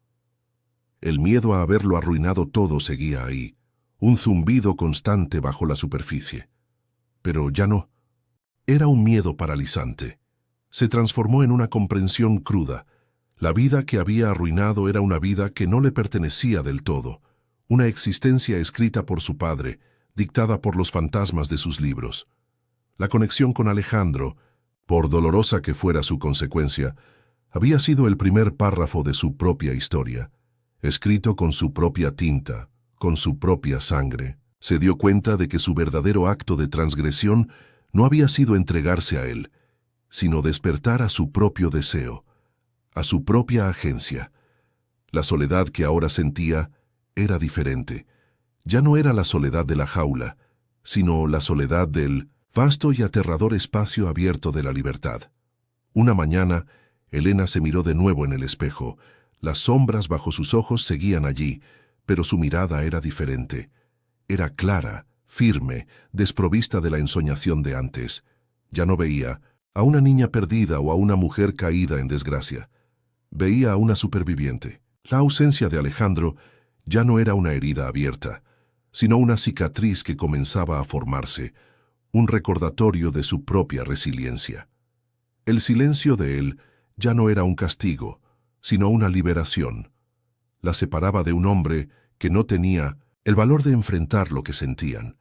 El miedo a haberlo arruinado todo seguía ahí, un zumbido constante bajo la superficie. Pero ya no. Era un miedo paralizante. Se transformó en una comprensión cruda. La vida que había arruinado era una vida que no le pertenecía del todo, una existencia escrita por su padre, dictada por los fantasmas de sus libros. La conexión con Alejandro, por dolorosa que fuera su consecuencia, había sido el primer párrafo de su propia historia, escrito con su propia tinta, con su propia sangre. Se dio cuenta de que su verdadero acto de transgresión no había sido entregarse a él, sino despertar a su propio deseo, a su propia agencia. La soledad que ahora sentía era diferente. Ya no era la soledad de la jaula, sino la soledad del vasto y aterrador espacio abierto de la libertad. Una mañana, Elena se miró de nuevo en el espejo. Las sombras bajo sus ojos seguían allí, pero su mirada era diferente. Era clara, firme, desprovista de la ensoñación de antes. Ya no veía a una niña perdida o a una mujer caída en desgracia. Veía a una superviviente. La ausencia de Alejandro ya no era una herida abierta, sino una cicatriz que comenzaba a formarse, un recordatorio de su propia resiliencia. El silencio de él ya no era un castigo, sino una liberación. La separaba de un hombre que no tenía el valor de enfrentar lo que sentían.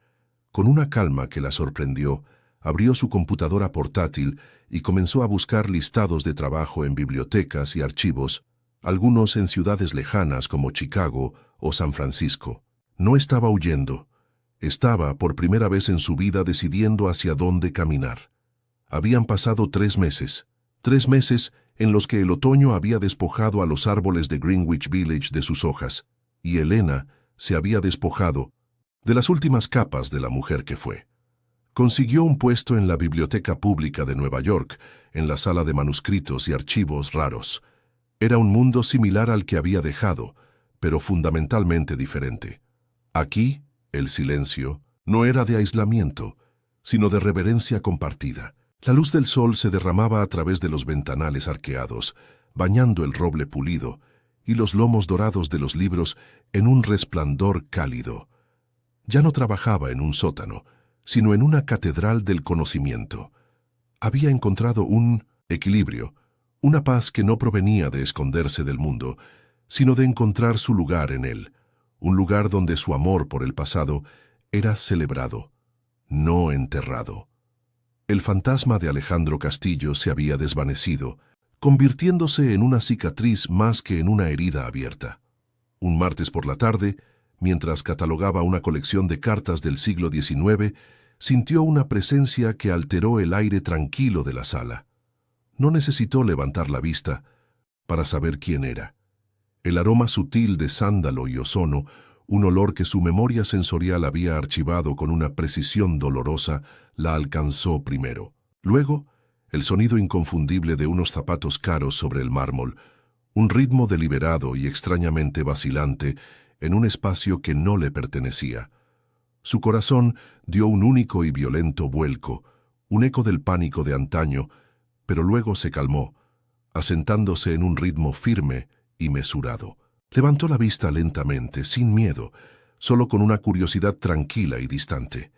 Con una calma que la sorprendió, abrió su computadora portátil y comenzó a buscar listados de trabajo en bibliotecas y archivos, algunos en ciudades lejanas como Chicago o San Francisco. No estaba huyendo. Estaba, por primera vez en su vida, decidiendo hacia dónde caminar. Habían pasado 3 meses. 3 meses en los que el otoño había despojado a los árboles de Greenwich Village de sus hojas, y Elena se había despojado de las últimas capas de la mujer que fue. Consiguió un puesto en la Biblioteca Pública de Nueva York, en la sala de manuscritos y archivos raros. Era un mundo similar al que había dejado, pero fundamentalmente diferente. Aquí, el silencio no era de aislamiento, sino de reverencia compartida. La luz del sol se derramaba a través de los ventanales arqueados, bañando el roble pulido y los lomos dorados de los libros en un resplandor cálido. Ya no trabajaba en un sótano, sino en una catedral del conocimiento. Había encontrado un equilibrio, una paz que no provenía de esconderse del mundo, sino de encontrar su lugar en él, un lugar donde su amor por el pasado era celebrado, no enterrado. El fantasma de Alejandro Castillo se había desvanecido, convirtiéndose en una cicatriz más que en una herida abierta. Un martes por la tarde, mientras catalogaba una colección de cartas del siglo XIX, sintió una presencia que alteró el aire tranquilo de la sala. No necesitó levantar la vista para saber quién era. El aroma sutil de sándalo y ozono, Un olor que su memoria sensorial había archivado con una precisión dolorosa la alcanzó primero. Luego, el sonido inconfundible de unos zapatos caros sobre el mármol, un ritmo deliberado y extrañamente vacilante en un espacio que no le pertenecía. Su corazón dio un único y violento vuelco, un eco del pánico de antaño, pero luego se calmó, asentándose en un ritmo firme y mesurado. Levantó la vista lentamente, sin miedo, solo con una curiosidad tranquila y distante.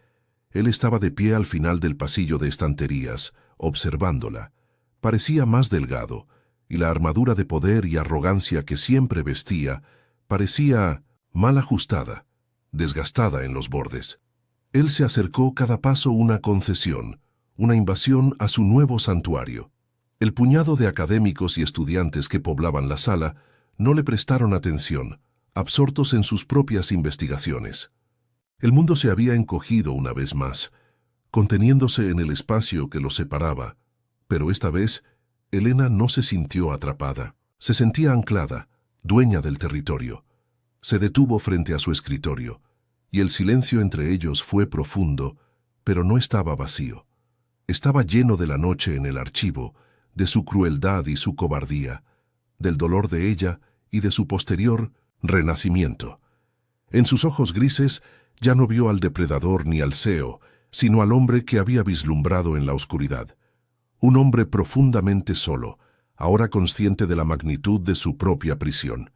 Él estaba de pie al final del pasillo de estanterías, observándola. Parecía más delgado, y la armadura de poder y arrogancia que siempre vestía parecía mal ajustada, desgastada en los bordes. Él se acercó cada paso una concesión, una invasión a su nuevo santuario. El puñado de académicos y estudiantes que poblaban la sala no le prestaron atención, absortos en sus propias investigaciones. El mundo se había encogido una vez más, conteniéndose en el espacio que los separaba, pero esta vez Elena no se sintió atrapada. Se sentía anclada, dueña del territorio. Se detuvo frente a su escritorio, y el silencio entre ellos fue profundo, pero no estaba vacío. Estaba lleno de la noche en el archivo, de su crueldad y su cobardía, del dolor de ella y de su posterior renacimiento. En sus ojos grises ya no vio al depredador ni al Seo, sino al hombre que había vislumbrado en la oscuridad. Un hombre profundamente solo, ahora consciente de la magnitud de su propia prisión.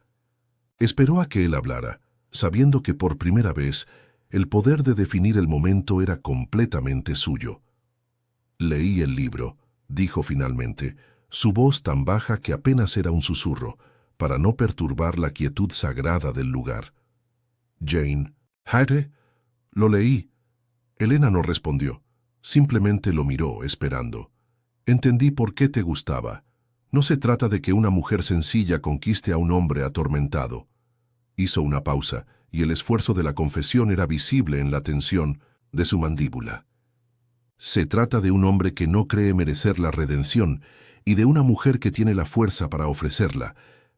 Esperó a que él hablara, sabiendo que por primera vez el poder de definir el momento era completamente suyo. «Leí el libro», dijo finalmente, su voz tan baja que apenas era un susurro, para no perturbar la quietud sagrada del lugar. «Jane, Hattie, lo leí». Elena no respondió, simplemente lo miró, esperando. «Entendí por qué te gustaba. No se trata de que una mujer sencilla conquiste a un hombre atormentado». Hizo una pausa, y el esfuerzo de la confesión era visible en la tensión de su mandíbula. «Se trata de un hombre que no cree merecer la redención y de una mujer que tiene la fuerza para ofrecerla,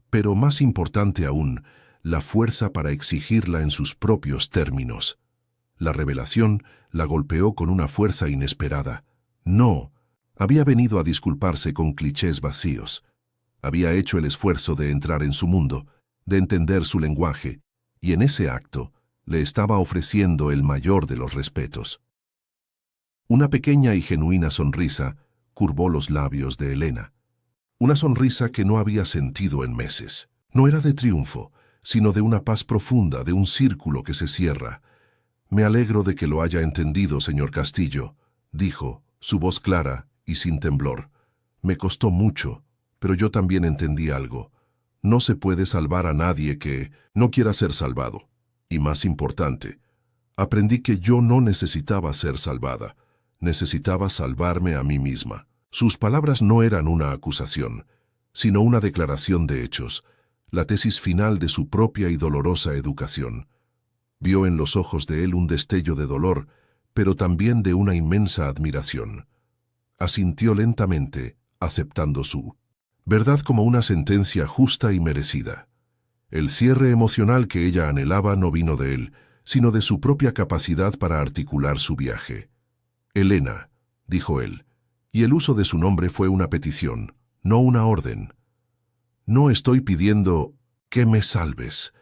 pero más importante aún, la fuerza para exigirla en sus propios términos». La revelación la golpeó con una fuerza inesperada. No, había venido a disculparse con clichés vacíos. Había hecho el esfuerzo de entrar en su mundo, de entender su lenguaje, y en ese acto le estaba ofreciendo el mayor de los respetos. Una pequeña y genuina sonrisa curvó los labios de Elena. Una sonrisa que no había sentido en meses. No era de triunfo, sino de una paz profunda, de un círculo que se cierra. «Me alegro de que lo haya entendido, señor Castillo», dijo, su voz clara y sin temblor. «Me costó mucho, pero yo también entendí algo. No se puede salvar a nadie que no quiera ser salvado. Y más importante, aprendí que yo no necesitaba ser salvada. Necesitaba salvarme a mí misma». Sus palabras no eran una acusación, sino una declaración de hechos, la tesis final de su propia y dolorosa educación. Vio en los ojos de él un destello de dolor, pero también de una inmensa admiración. Asintió lentamente, aceptando su verdad como una sentencia justa y merecida. El cierre emocional que ella anhelaba no vino de él, sino de su propia capacidad para articular su viaje. «Elena», dijo él, y el uso de su nombre fue una petición, no una orden. «No estoy pidiendo que me salves.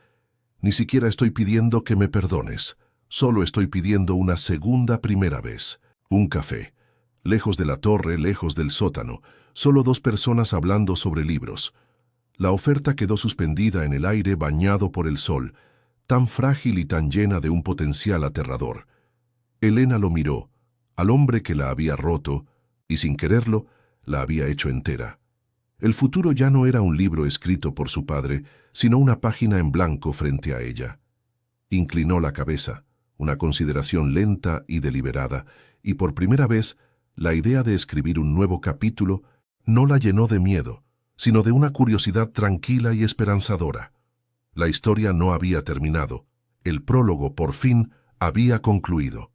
Ni siquiera estoy pidiendo que me perdones. Solo estoy pidiendo una segunda primera vez. Un café. Lejos de la torre, lejos del sótano. Solo dos personas hablando sobre libros». La oferta quedó suspendida en el aire bañado por el sol, tan frágil y tan llena de un potencial aterrador. Elena lo miró, al hombre que la había roto, y sin quererlo, la había hecho entera. El futuro ya no era un libro escrito por su padre, sino una página en blanco frente a ella. Inclinó la cabeza, una consideración lenta y deliberada, y por primera vez, la idea de escribir un nuevo capítulo no la llenó de miedo, sino de una curiosidad tranquila y esperanzadora. La historia no había terminado. El prólogo, por fin, había concluido.